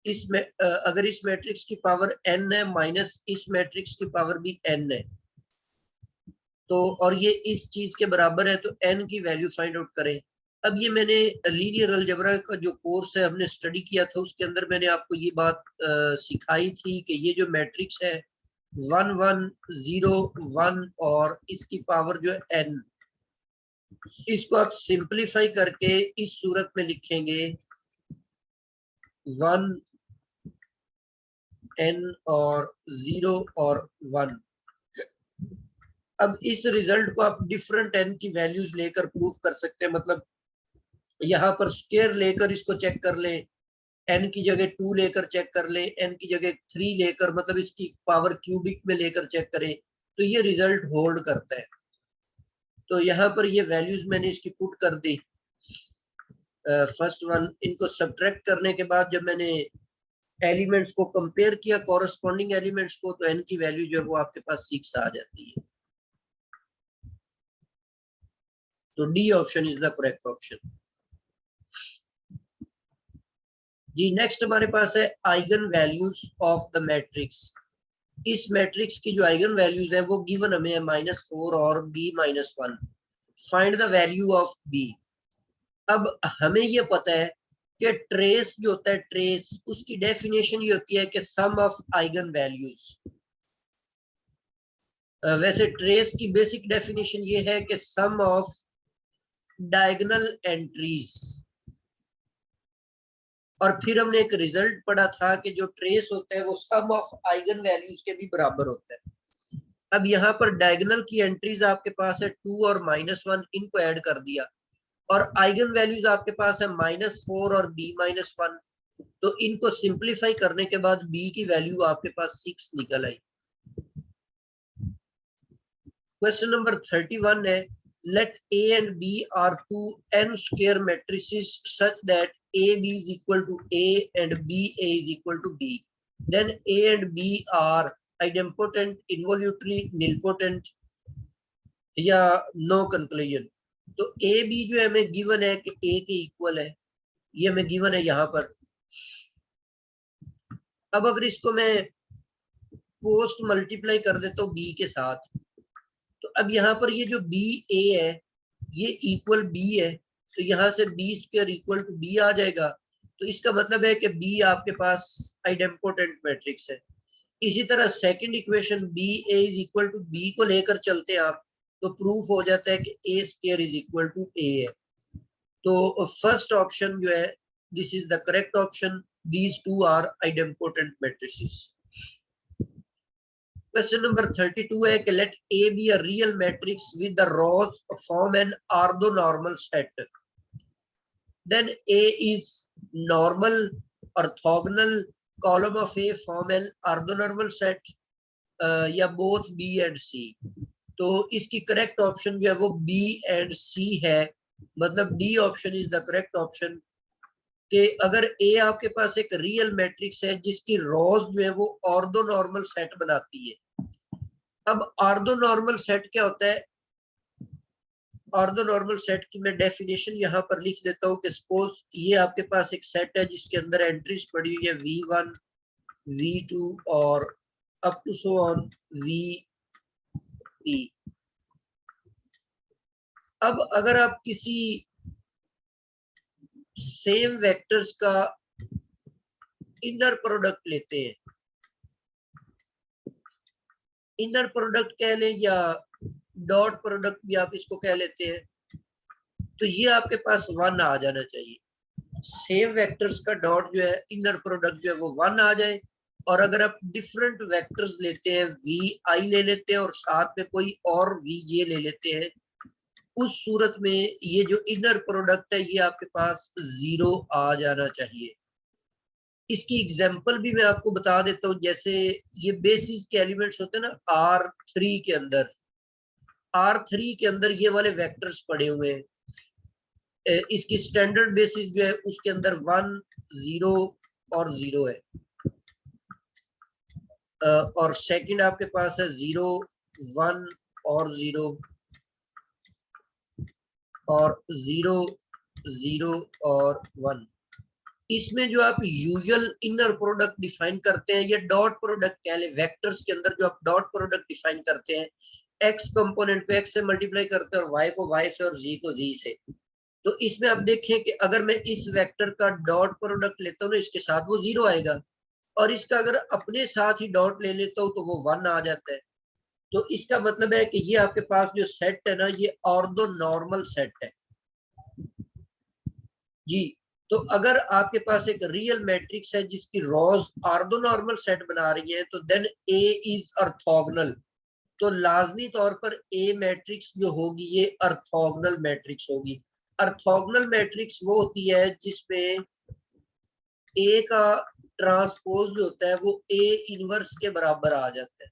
इसमें अगर इस मैट्रिक्स की पावर n है माइनस इस मैट्रिक्स की पावर भी n है, तो और ये इस चीज के बराबर है, तो n की वैल्यू फाइंड आउट करें। अब ये मैंने लीनियर अलजेब्रा का जो कोर्स है हमने स्टडी किया था, उसके अंदर मैंने आपको ये बात सिखाई थी कि ये जो मैट्रिक्स है 1 1 0 1 और इसकी पावर जो है n, इसको आप सिंपलीफाई करके इस सूरत में लिखेंगे 1 n और 0 और 1। अब इस रिजल्ट को आप डिफरेंट n की वैल्यूज लेकर प्रूफ कर सकते हैं। मतलब यहाँ पर स्क्वायर लेकर इसको चेक कर ले, n की जगह 2 लेकर चेक कर ले, n की जगह 3 लेकर, मतलब इसकी पावर क्यूबिक में लेकर चेक करें, तो ये रिजल्ट होल्ड करता है। तो यहाँ पर ये वैल्यूज मैंने इसकी पुट कर दी। फर्स्ट वन, इनको सब्ट्रैक्ट करने के बाद जब मैंने एलिमेंट्स को कंपेयर किया कॉरेस्पॉन्डिंग एलिमेंट्स को, तो n की वैल्यू जो है वो आपके पास 6 आ जाती है। तो D option is the correct option. जी नेक्स्ट हमारे पास है eigenvalues of the matrix. इस मैट्रिक्स की जो आइगन वैल्यूज है वो गिवन हमें है -4 और b-1। Find the value of b। अब हमें ये पता है कि ट्रेस जो होता है, ट्रेस उसकी डेफिनेशन ये होती है कि सम ऑफ आइगन वैल्यूज। वैसे ट्रेस की बेसिक डेफिनेशन ये है कि सम ऑफ डायगोनल एंट्रीज। और फिर हमने एक रिजल्ट पढ़ा था कि जो ट्रेस होता है वो सम ऑफ आइगन वैल्यूज के भी बराबर होता है। अब यहाँ पर डायगोनल की एंट्रीज आपके पास है 2 और -1, इनको ऐड कर दिया, और आइगन वैल्यूज आपके पास है -4 और b-1। तो इनको सिंप्लीफाई करने के बाद b की वैल्यू आपके पास 6 निकल आई। क्वेश्चन नंबर 31 है, let a and b are two n square matrices such that ab is equal to a and ba is equal to b. Then a and b are idempotent, involutory, nilpotent या no conclusion। तो a b जो है हमें given है कि a के equal है, ये हमें गिवन है यहाँ पर। अब अगर इसको मैं पोस्ट मल्टीप्लाई कर देता हूँ b के साथ, तो अब यहाँ पर ये जो बी ए है ये इक्वल बी है, तो यहाँ से B square equal to B आ जाएगा। तो इसका मतलब है कि बी आपके पास आइडेम्पोटेंट मैट्रिक्स है। इसी तरह second equation B A is equal to B को लेकर चलते हैं आप, तो प्रूफ हो जाता है कि A square is equal to A है। तो फर्स्ट ऑप्शन जो है this is the correct option, these two are idempotent matrices. Question number 32 है कि let A be a real matrix with the rows form an orthonormal set. Then A is normal, orthogonal, column of A form an orthonormal set, या both B and C। तो इसकी correct option जो है वो B and C है। मतलब D option is the correct option कि अगर A आपके पास एक रियल मैट्रिक्स है जिसकी रोज जो है वो ऑर्थोनॉर्मल सेट बनाती है। अब ऑर्थोनॉर्मल सेट क्या होता है? ऑर्थोनॉर्मल सेट की मैं डेफिनेशन यहाँ पर लिख देता हूँ कि सपोज ये आपके पास एक सेट है जिसके अंदर एंट्रीज पड़ी हुई है v1, v2 और up to so on vp। अब अगर आप किसी सेम वेक्टर्स का इनर प्रोडक्ट लेते हैं, इनर प्रोडक्ट कह लें या डॉट प्रोडक्ट भी आप इसको कह लेते हैं, तो ये आपके पास 1 आ जाना चाहिए। सेम वेक्टर्स का डॉट जो है इनर प्रोडक्ट जो है वो 1 आ जाए। और अगर आप डिफरेंट वेक्टर्स लेते हैं, वी आई ले लेते हैं और साथ में कोई और वी जे ले लेते हैं, उस सूरत में ये जो इनर प्रोडक्ट है ये आपके पास 0 आ जाना चाहिए। इसकी एग्जांपल भी मैं आपको बता देता हूँ। जैसे ये बेसिस के एलिमेंट्स होते हैं ना R3 के अंदर, R3 के अंदर ये वाले वेक्टर्स पड़े हुए हैं। इसकी स्टैंडर्ड बेसिस जो है उसके अंदर 1 0 और 0 है, और सेकंड आपके पास है 0 1 और 0 और 0 0 और 1। इसमें जो आप यूजुअल इनर प्रोडक्ट डिफाइन करते हैं, ये डॉट प्रोडक्ट कह ले, वेक्टर्स के अंदर जो आप डॉट प्रोडक्ट डिफाइन करते हैं, एक्स कंपोनेंट पे एक्स से मल्टीप्लाई करते हैं और वाई को वाई से और जी को जी से। तो इसमें आप देखें कि अगर मैं इस वेक्टर का डॉट प्रोडक्ट लेता हूँ ना, इसके साथ वो 0 आएगा, और इसका अगर अपने साथ ही डॉट ले लेता हूँ तो वो 1 आ जाता है। तो इसका मतलब है कि ये आपके पास जो सेट है ना, ये ऑर्थोनॉर्मल सेट है जी। तो अगर आपके पास एक रियल मैट्रिक्स है जिसकी रॉज ऑर्थोनॉर्मल सेट बना रही है, तो देन ए इज ऑर्थोगोनल। तो लाजमी तौर पर ए मैट्रिक्स जो होगी ये ऑर्थोगोनल मैट्रिक्स होगी। ऑर्थोगोनल मैट्रिक्स वो होती है जिसमें ए का ट्रांसपोज जो होता है वो ए इनवर्स के बराबर आ जाता है,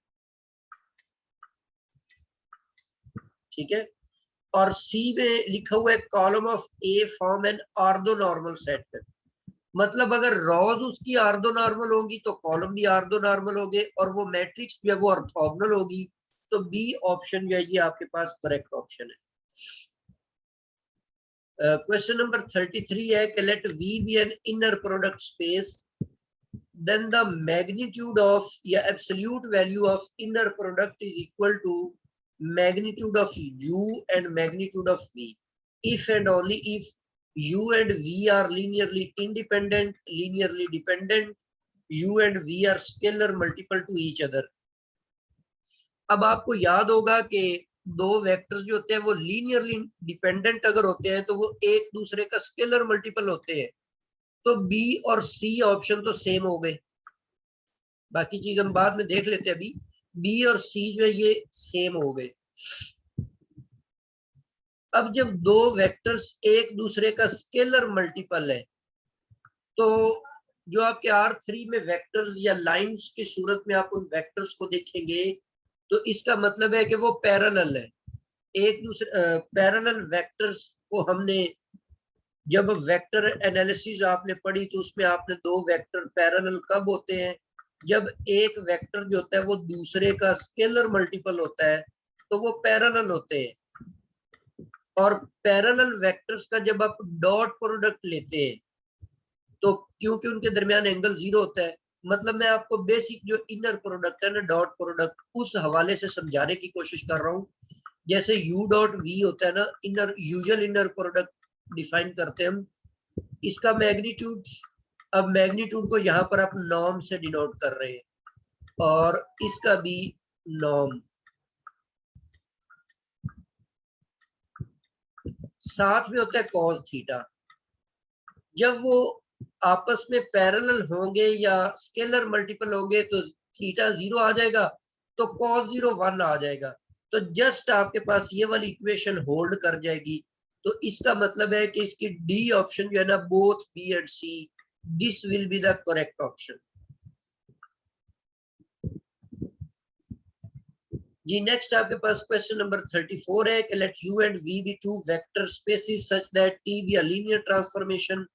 ठीक है। और सी में लिखा हुआ है column of A form an orthonormal set. मतलब अगर रॉज उसकी ऑर्थोनॉर्मल होगी तो कॉलम भी ऑर्थोनॉर्मल होंगे, और वो मैट्रिक्स जो है वो ऑर्थोगोनल होगी। तो बी ऑप्शन जो है ये आपके पास करेक्ट ऑप्शन है। क्वेश्चन नंबर 33 है कि let V be an inner product space, then the magnitude of या absolute value of inner product is equal to magnitude of u and magnitude of v if and only if u and v are linearly independent, linearly dependent, u and v are scalar multiple to each other। अब आपको याद होगा कि दो vectors जो होते हैं वो लीनियरली डिपेंडेंट अगर होते हैं तो वो एक दूसरे का स्केलर मल्टीपल होते हैं। तो बी और सी ऑप्शन तो सेम हो गए, बाकी चीज हम बाद में देख लेते हैं। अभी बी और सी जो है ये सेम हो गए। अब जब दो वेक्टर्स एक दूसरे का स्केलर मल्टीपल है, तो जो आपके R3 में वेक्टर्स या लाइंस की सूरत में आप उन वेक्टर्स को देखेंगे तो इसका मतलब है कि वो पैरेलल है एक दूसरे। पैरेलल वेक्टर्स को हमने जब वेक्टर एनालिसिस आपने पढ़ी तो उसमें आपने दो वेक्टर पैरेलल कब होते हैं, जब एक वेक्टर जो होता है वो दूसरे का स्केलर मल्टीपल होता है तो वो पैरेलल होते हैं। और पैरेलल वेक्टर्स का जब आप डॉट प्रोडक्ट लेते हैं तो क्योंकि उनके दरमियान एंगल 0 होता है, मतलब मैं आपको बेसिक जो इनर प्रोडक्ट है ना डॉट प्रोडक्ट उस हवाले से समझाने की कोशिश कर रहा हूँ। जैसे u डॉट v होता है ना, inner usual inner product define करते हैं हम, इसका मैग्नीट्यूड, अब मैग्नीट्यूड को यहाँ पर आप नॉर्म से डिनोट कर रहे हैं और इसका भी नॉर्म, साथ में होता है cos थीटा। जब वो आपस में पैरेलल होंगे या स्केलर मल्टीपल होंगे तो थीटा 0 आ जाएगा, तो cos 0 1 आ जाएगा। तो जस्ट आपके पास ये वाली इक्वेशन होल्ड कर जाएगी। तो इसका मतलब है कि इसकी डी ऑप्शन जो है ना, both B and C, this will be the correct option जी। नेक्स्ट आपके पास क्वेश्चन नंबर 34 है कि let U and V be two vector spaces such that T be a linear transformation,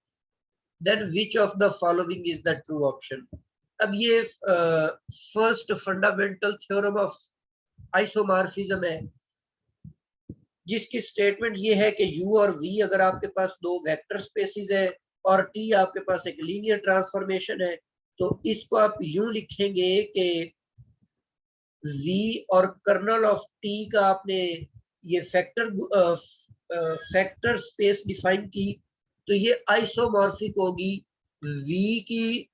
then which of the following is the true option। अब ये first fundamental theorem of isomorphism है जिसकी statement ये है कि u और v अगर आपके पास दो वेक्टर स्पेसेस है और t आपके पास एक लीनियर ट्रांसफॉर्मेशन है, तो इसको आप यूं लिखेंगे कि v और कर्नल ऑफ t का आपने ये फैक्टर स्पेस डिफाइन की, तो ये आइसोमॉर्फिक होगी v की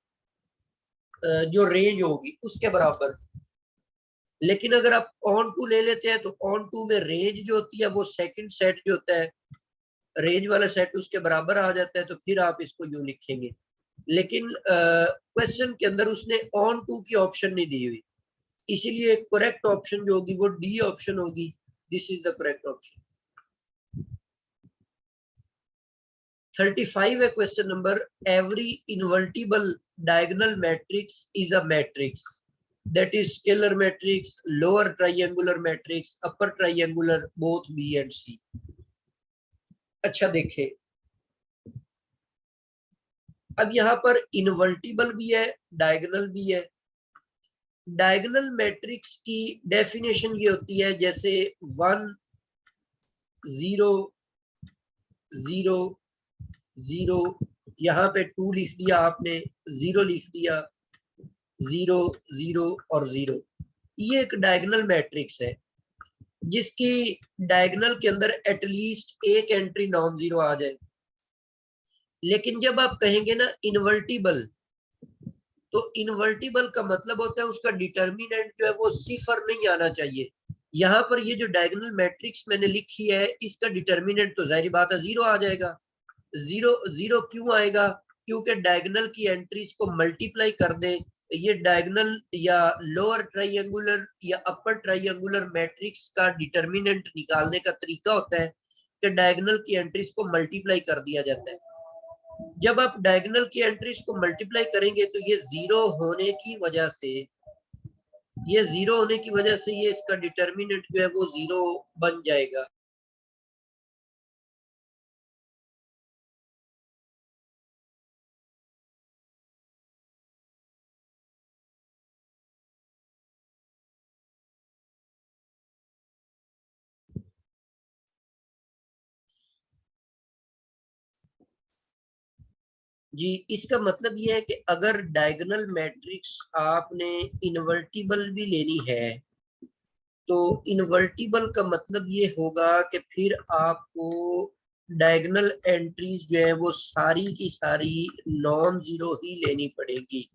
जो रेंज होगी उसके बराबर। लेकिन अगर आप ऑन टू ले लेते हैं तो ऑन टू में रेंज जो होती है वो सेकंड सेट जो होता है, रेंज वाला सेट उसके बराबर आ जाता है, तो फिर आप इसको यूं लिखेंगे। लेकिन क्वेश्चन के अंदर उसने ऑन टू की ऑप्शन नहीं दी हुई, इसीलिए करेक्ट ऑप्शन जो होगी वो डी ऑप्शन होगी। This is the correct option. 35 है question number, every invertible diagonal matrix is a matrix that is scalar matrix, lower triangular matrix, upper triangular, both B and C. अच्छा देखे, अब यहाँ पर इनवर्टिबल भी है, डायगोनल भी है। डायगोनल मैट्रिक्स की डेफिनेशन ये होती है जैसे 1 0 0 0, यहाँ पे 2 लिख दिया आपने, 0 लिख दिया, 0 0 और 0, ये एक डायगोनल मैट्रिक्स है जिसकी डायगोनल के अंदर एटलीस्ट एक एंट्री नॉन जीरो आ जाए। लेकिन जब आप कहेंगे ना इनवर्टिबल, तो इनवर्टिबल का मतलब होता है उसका डिटर्मिनेंट जो है वो सिफर नहीं आना चाहिए। यहाँ पर ये जो डायगोनल मैट्रिक्स मैंने लिखी है इसका डिटर्मिनेंट तो जाहिर बात है जीरो आ जाएगा। जीरो जीरो क्यों आएगा? क्योंकि डायगोनल की एंट्रीज को मल्टीप्लाई कर दे, ये डायगोनल या लोअर ट्राइंगुलर या अपर ट्राइंगुलर मैट्रिक्स का डिटर्मिनेंट निकालने का तरीका होता है कि डायगोनल की एंट्रीज को मल्टीप्लाई कर दिया जाता है। जब आप डायगोनल की एंट्रीज को मल्टीप्लाई करेंगे तो ये जीरो होने की वजह से, ये जीरो होने की वजह से ये इसका डिटर्मिनेंट जो है वो जीरो बन जाएगा। जी, इसका मतलब ये है कि अगर डायगोनल मैट्रिक्स आपने इनवर्टिबल भी लेनी है तो इनवर्टिबल का मतलब ये होगा कि फिर आपको डायगोनल एंट्रीज जो है वो सारी की सारी नॉन जीरो ही लेनी पड़ेगी।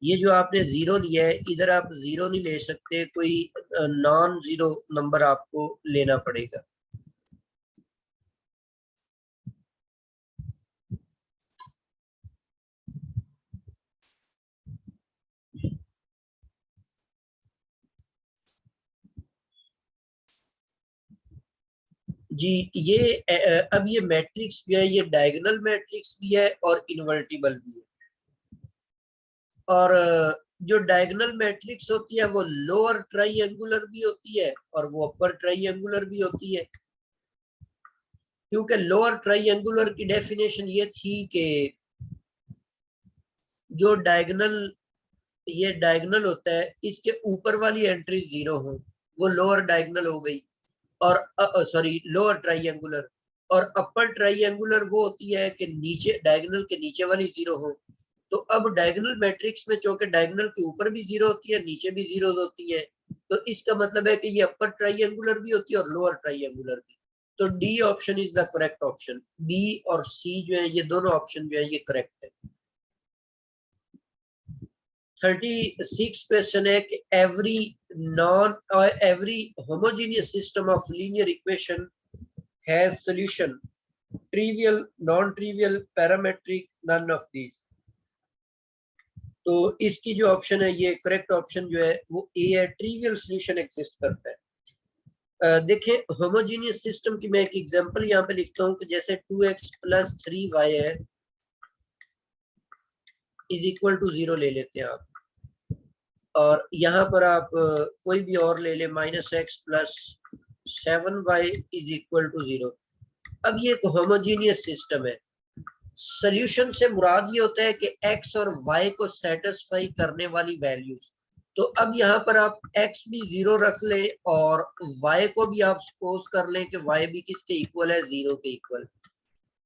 ये जो आपने जीरो लिया है इधर आप जीरो नहीं ले सकते, कोई नॉन जीरो नंबर आपको लेना पड़ेगा। जी, ये अब ये मैट्रिक्स जो है ये डायगोनल मैट्रिक्स भी है और इनवर्टिबल भी है। और जो डायगोनल मैट्रिक्स होती है वो लोअर ट्राइंगुलर भी होती है और वो अपर ट्राइंगुलर भी होती है। क्योंकि लोअर ट्राइंगुलर की डेफिनेशन ये थी कि जो डायगोनल, ये डायगोनल होता है इसके ऊपर वाली एंट्री जीरो हो, वो लोअर डायगोनल हो गई। और सॉरी लोअर ट्राइंगुलर। और अपर ट्राइंगुलर वो होती है कि नीचे डायगोनल के नीचे वाली जीरो हो। तो अब डायगोनल मैट्रिक्स में चूंकि डायगोनल के ऊपर भी जीरो होती है नीचे भी जीरो होती है, तो इसका मतलब है कि ये अपर ट्राइंगुलर भी होती है और लोअर ट्राइंगुलर भी। तो D option is the correct option. B और सी जो है ये दोनों ऑप्शन जो है ये करेक्ट है। 36 क्वेश्चन है कि every homogeneous system of linear equation has solution, trivial, non-trivial, parametric, none of these। तो इसकी जो ऑप्शन है ये करेक्ट ऑप्शन जो है वो ए है, ट्रिवियल सॉल्यूशन एग्जिस्ट करता है। देखें होमोजेनियस सिस्टम की मैं एक एग्जांपल यहाँ पे लिखता हूँ कि जैसे 2x + 3y है इज इक्वल टू 0 ले लेते हैं आप, और यहाँ पर आप कोई भी और ले ले, -x + 7y is equal to 0। अब ये एक होमोजेनियस सिस्टम है। सॉल्यूशन से मुराद ये होता है कि x और y को सेटिस्फाई करने वाली वैल्यूज। तो अब यहाँ पर आप x भी 0 रख ले और y को भी आप सपोज कर लें कि y भी किसके इक्वल है, 0 के इक्वल।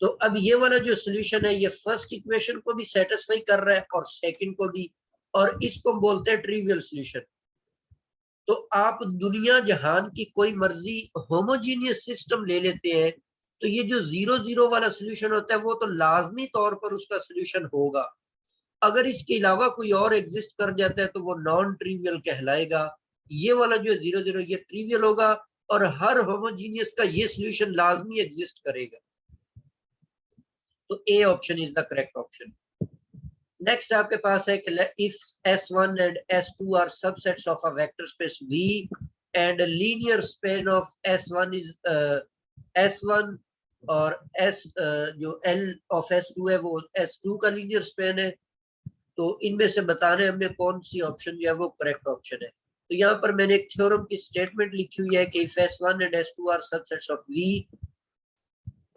तो अब ये वाला जो सॉल्यूशन है ये फर्स्ट इक्वेशन को भी सेटिस्फाई कर रहा है और सेकंड को भी, और इसको बोलते हैं ट्रिवियल सॉल्यूशन। तो आप दुनिया जहान की कोई मर्जी होमोजीनियस सिस्टम ले लेते हैं तो ये जो 0 0 वाला सॉल्यूशन होता है वो तो लाजमी तौर पर उसका सॉल्यूशन होगा। अगर इसके अलावा कोई और एग्जिस्ट कर जाता है तो वो नॉन ट्रिवियल कहलाएगा। ये वाला जो 0 0 ये ट्रिवियल होगा और हर होमोजीनियस का ये सॉल्यूशन लाजमी एग्जिस्ट करेगा। तो A option is the correct option. Next आपके पास है कि if S1 and S2 are subsets of a vector space V and linear span of S1 is S1 और एस जो एल ऑफ S2 है वो S2 का लीनियर स्पेन है। तो इनमें से बताने हमें कौन सी ऑप्शन जो है वो करेक्ट ऑप्शन है। तो यहाँ पर मैंने एक थ्योरम की स्टेटमेंट लिखी हुई है कि if S1 and S2 are subsets of V,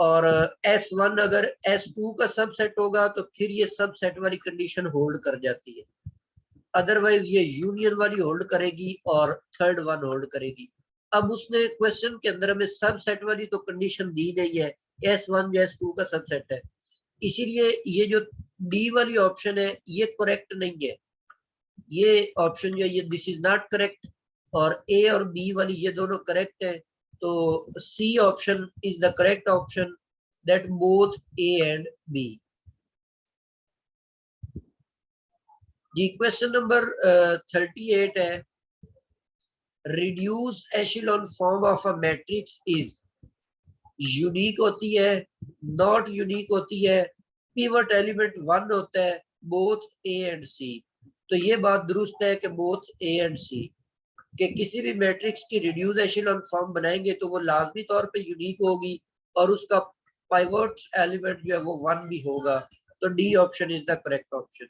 और S1 अगर S2 का सबसेट होगा तो फिर ये सबसेट वाली कंडीशन होल्ड कर जाती है, अदरवाइज ये यूनियन वाली होल्ड करेगी और थर्ड वन होल्ड करेगी। अब उसने क्वेश्चन के अंदर हमें सबसेट वाली तो कंडीशन दी नहीं है, S1 जो S2 का सबसेट है, इसीलिए ये जो डी वाली ऑप्शन है ये करेक्ट नहीं है। ये ऑप्शन जो है ये दिस इज नॉट करेक्ट, और ए और बी वाली ये दोनों करेक्ट है। तो C option is the correct option, that both A and B. जी क्वेश्चन नंबर 38 है, reduce echelon form of a matrix is, unique होती है, नॉट यूनिक होती है, पिवट एलिमेंट वन होता है, बोथ ए एंड सी। तो ये बात दुरुस्त है कि बोथ ए एंड सी, कि किसी भी मैट्रिक्स की रिड्यूस एशेलॉन फॉर्म बनाएंगे तो वो लाजमी तौर पे यूनिक होगी और उसका पाइवट एलिमेंट जो है वो वन भी होगा। तो D option is the correct option.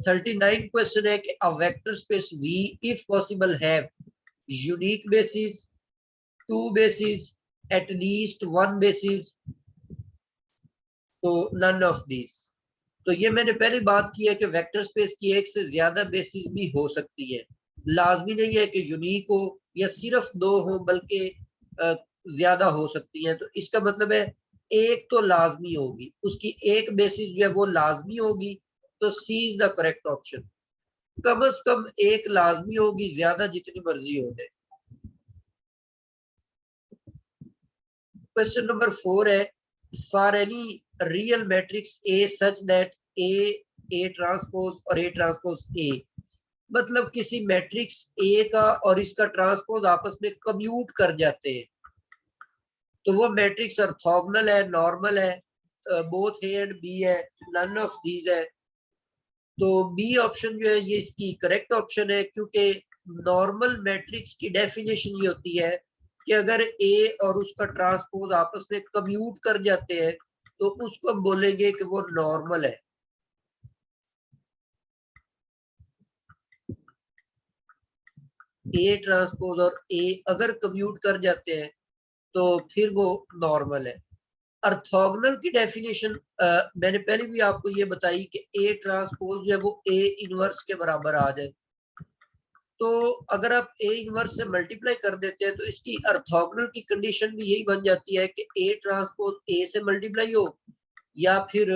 39 question है कि अ vector space V if possible have unique basis, two bases, at least one basis, तो none of these। तो ये मैंने पहले बात की है कि वेक्टर स्पेस की एक से ज्यादा बेसिस भी हो सकती है, लाजमी नहीं है कि यूनिक हो या सिर्फ दो हो, बल्कि ज्यादा हो सकती हैं। तो इसका मतलब है एक तो लाजमी होगी, उसकी एक बेसिस जो है वो लाजमी होगी, तो सी इज द करेक्ट ऑप्शन। कम से कम एक लाजमी होगी, ज्यादा जितनी मर्जी हो जाए। क्वेश्चन नंबर 4 है, for any real matrix A such that A transpose और ए ट्रांसपोज ए, मतलब किसी मैट्रिक्स ए का और इसका ट्रांसपोज आपस में कम्यूट कर जाते हैं, तो वो मैट्रिक्स ऑर्थोगोनल है, नॉर्मल है, बोथ ए एंड बी है, नन ऑफ दीज है। तो बी ऑप्शन जो है ये इसकी करेक्ट ऑप्शन है, क्योंकि नॉर्मल मैट्रिक्स की डेफिनेशन ये होती है कि अगर ए और उसका ट्रांसपोज आपस में कम्यूट कर जाते हैं तो उसको हम बोलेंगे कि वो नॉर्मल है। ए ट्रांसपोज और ए अगर कम्यूट कर जाते हैं तो फिर वो नॉर्मल है। ऑर्थोगोनल की डेफिनेशन मैंने पहले भी आपको ये बताई कि ए ट्रांसपोज जो है वो ए इनवर्स के बराबर आ जाए। तो अगर आप ए इनवर्स से मल्टीप्लाई कर देते हैं तो इसकी ऑर्थोगोनल की कंडीशन भी यही बन जाती है कि ए ट्रांसपोज ए से मल्टीप्लाई हो, या फिर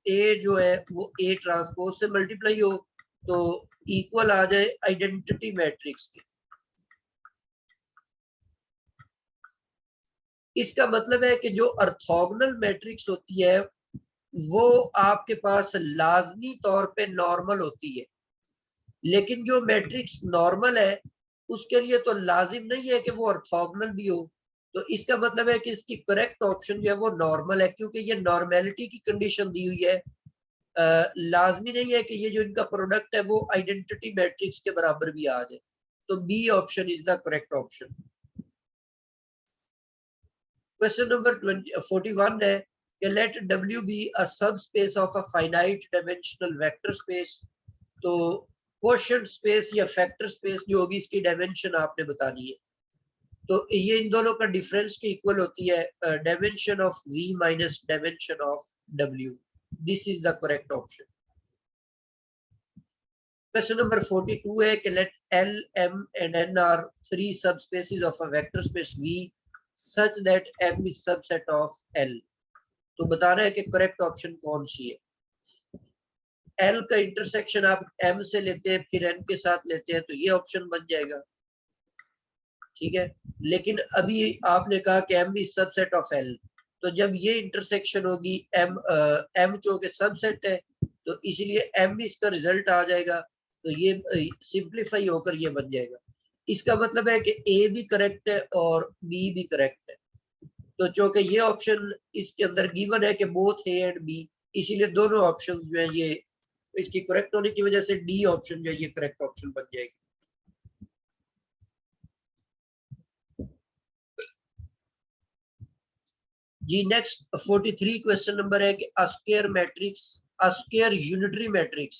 ए जो है वो ए ट्रांसपोज से मल्टीप्लाई हो, तो इक्वल आ जाए आइडेंटिटी मैट्रिक्स के। इसका मतलब है कि जो ऑर्थोगोनल मैट्रिक्स होती है वो आपके पास लाजमी तौर पे नॉर्मल होती है, लेकिन जो मैट्रिक्स नॉर्मल है उसके लिए तो लाजिम नहीं है कि वो ऑर्थोगोनल भी हो। तो इसका मतलब है कि इसकी करेक्ट ऑप्शन जो है वो नॉर्मल है, क्योंकि ये नॉर्मेलिटी की कंडीशन दी हुई है। लाजमी नहीं है कि ये जो इनका प्रोडक्ट है वो आइडेंटिटी मैट्रिक्स के बराबर भी आ जाए। तो B option is the correct option. Question number 41 है कि let W be a subspace of a finite dimensional vector space. तो क्वोशिएंट स्पेस या फैक्टर स्पेस जो होगी इसकी डायमेंशन आपने बतानी है। तो ये इन दोनों का डिफरेंस की इक्वल होती है dimension of V minus dimension of W। This is the correct option. Question number 42 है कि late L, M and N are three subspaces of a vector space V such that M is subset of L। तो बता रहे हैं कि correct option कौन सी है। L का इंटरसेक्शन आप M से लेते हैं फिर N के साथ लेते हैं तो ये ऑप्शन बन जाएगा, ठीक है। लेकिन अभी आपने कहा कि M is subset of L, तो जब ये इंटरसेक्शन होगी M चूंकि सबसेट है तो इसीलिए M इसका रिजल्ट आ जाएगा, तो ये सिंप्लीफाई होकर ये बन जाएगा। इसका मतलब है कि A भी करेक्ट है और B भी करेक्ट है। तो चूंकि ये ऑप्शन इसके अंदर गिवन है कि बोथ ए एंड बी, इसीलिए दोनों ऑप्शन जो है ये इसकी करेक्ट होने की वजह से डी ऑप्शन जो है ये करेक्ट ऑप्शन बन जाएगी। जी नेक्स्ट 43 क्वेश्चन नंबर है कि a square matrix, a square unitary matrix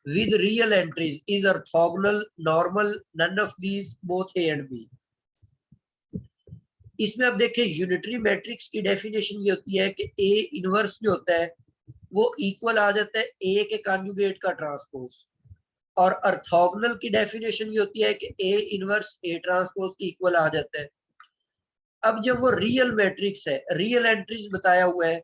with real entries is orthogonal, normal, none of these, both A and B. इसमें अब देखें यूनिटरी मैट्रिक्स की डेफिनेशन ये होती है कि ए इनवर्स जो होता है वो इक्वल आ जाता है ए के कॉन्जुगेट का ट्रांसपोज, और ऑर्थोगोनल की डेफिनेशन ये होती है कि ए इनवर्स ए ट्रांसपोज की इक्वल आ जाता है। अब जब वो रियल मैट्रिक्स है, रियल एंट्रीज बताया हुआ है,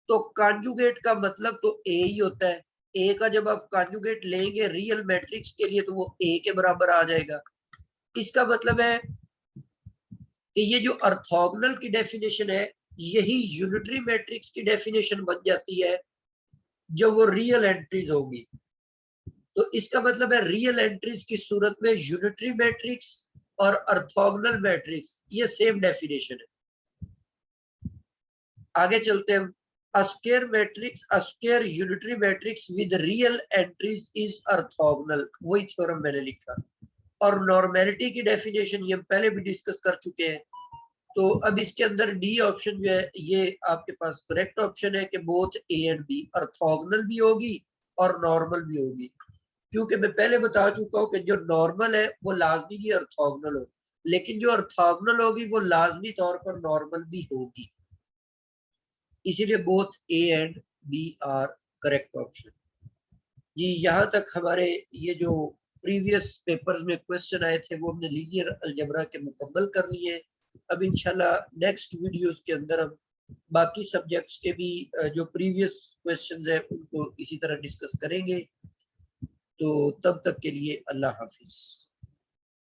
तो कॉन्जुगेट का मतलब तो ए ही होता है। ए का जब आप कॉन्जुगेट लेंगे रियल मैट्रिक्स के लिए तो वो ए के बराबर आ जाएगा। इसका मतलब है कि ये जो ऑर्थोगोनल की डेफिनेशन है यही यूनिटरी मैट्रिक्स की डेफिनेशन बन जाती है जब वो रियल एंट्रीज होगी। तो इसका मतलब है रियल एंट्रीज की सूरत में यूनिटरी मैट्रिक्स और ऑर्थोगोनल मैट्रिक्स ये सेम डेफिनेशन है। आगे चलते हैं। A square matrix, a square unitary matrix with real entries is orthogonal, वही थ्योरम मैंने लिखा। और नॉर्मेलिटी की डेफिनेशन ये हम पहले भी डिस्कस कर चुके हैं। तो अब इसके अंदर डी ऑप्शन जो है ये आपके पास करेक्ट ऑप्शन है कि both A and B, orthogonal भी होगी और नॉर्मल भी होगी। क्योंकि मैं पहले बता चुका हूं कि जो नॉर्मल है वो लाजमी नहीं ऑर्थोगोनल हो, लेकिन जो ऑर्थोगोनल होगी वो लाजमी तौर पर नॉर्मल भी होगी। इसीलिए both A and B are correct option. जी यहाँ तक हमारे ये जो प्रीवियस पेपर्स में क्वेश्चन आए थे वो हमने लीनियर अलजेब्रा के मुकम्मल कर लिए। अब इंशाल्लाह नेक्स्ट वीडियोस के अंदर हम बाकी सब्जेक्ट्स के भी जो प्रीवियस क्वेश्चंस है उनको इसी तरह डिस्कस करेंगे। तो तब तक के लिए अल्लाह हाफिज।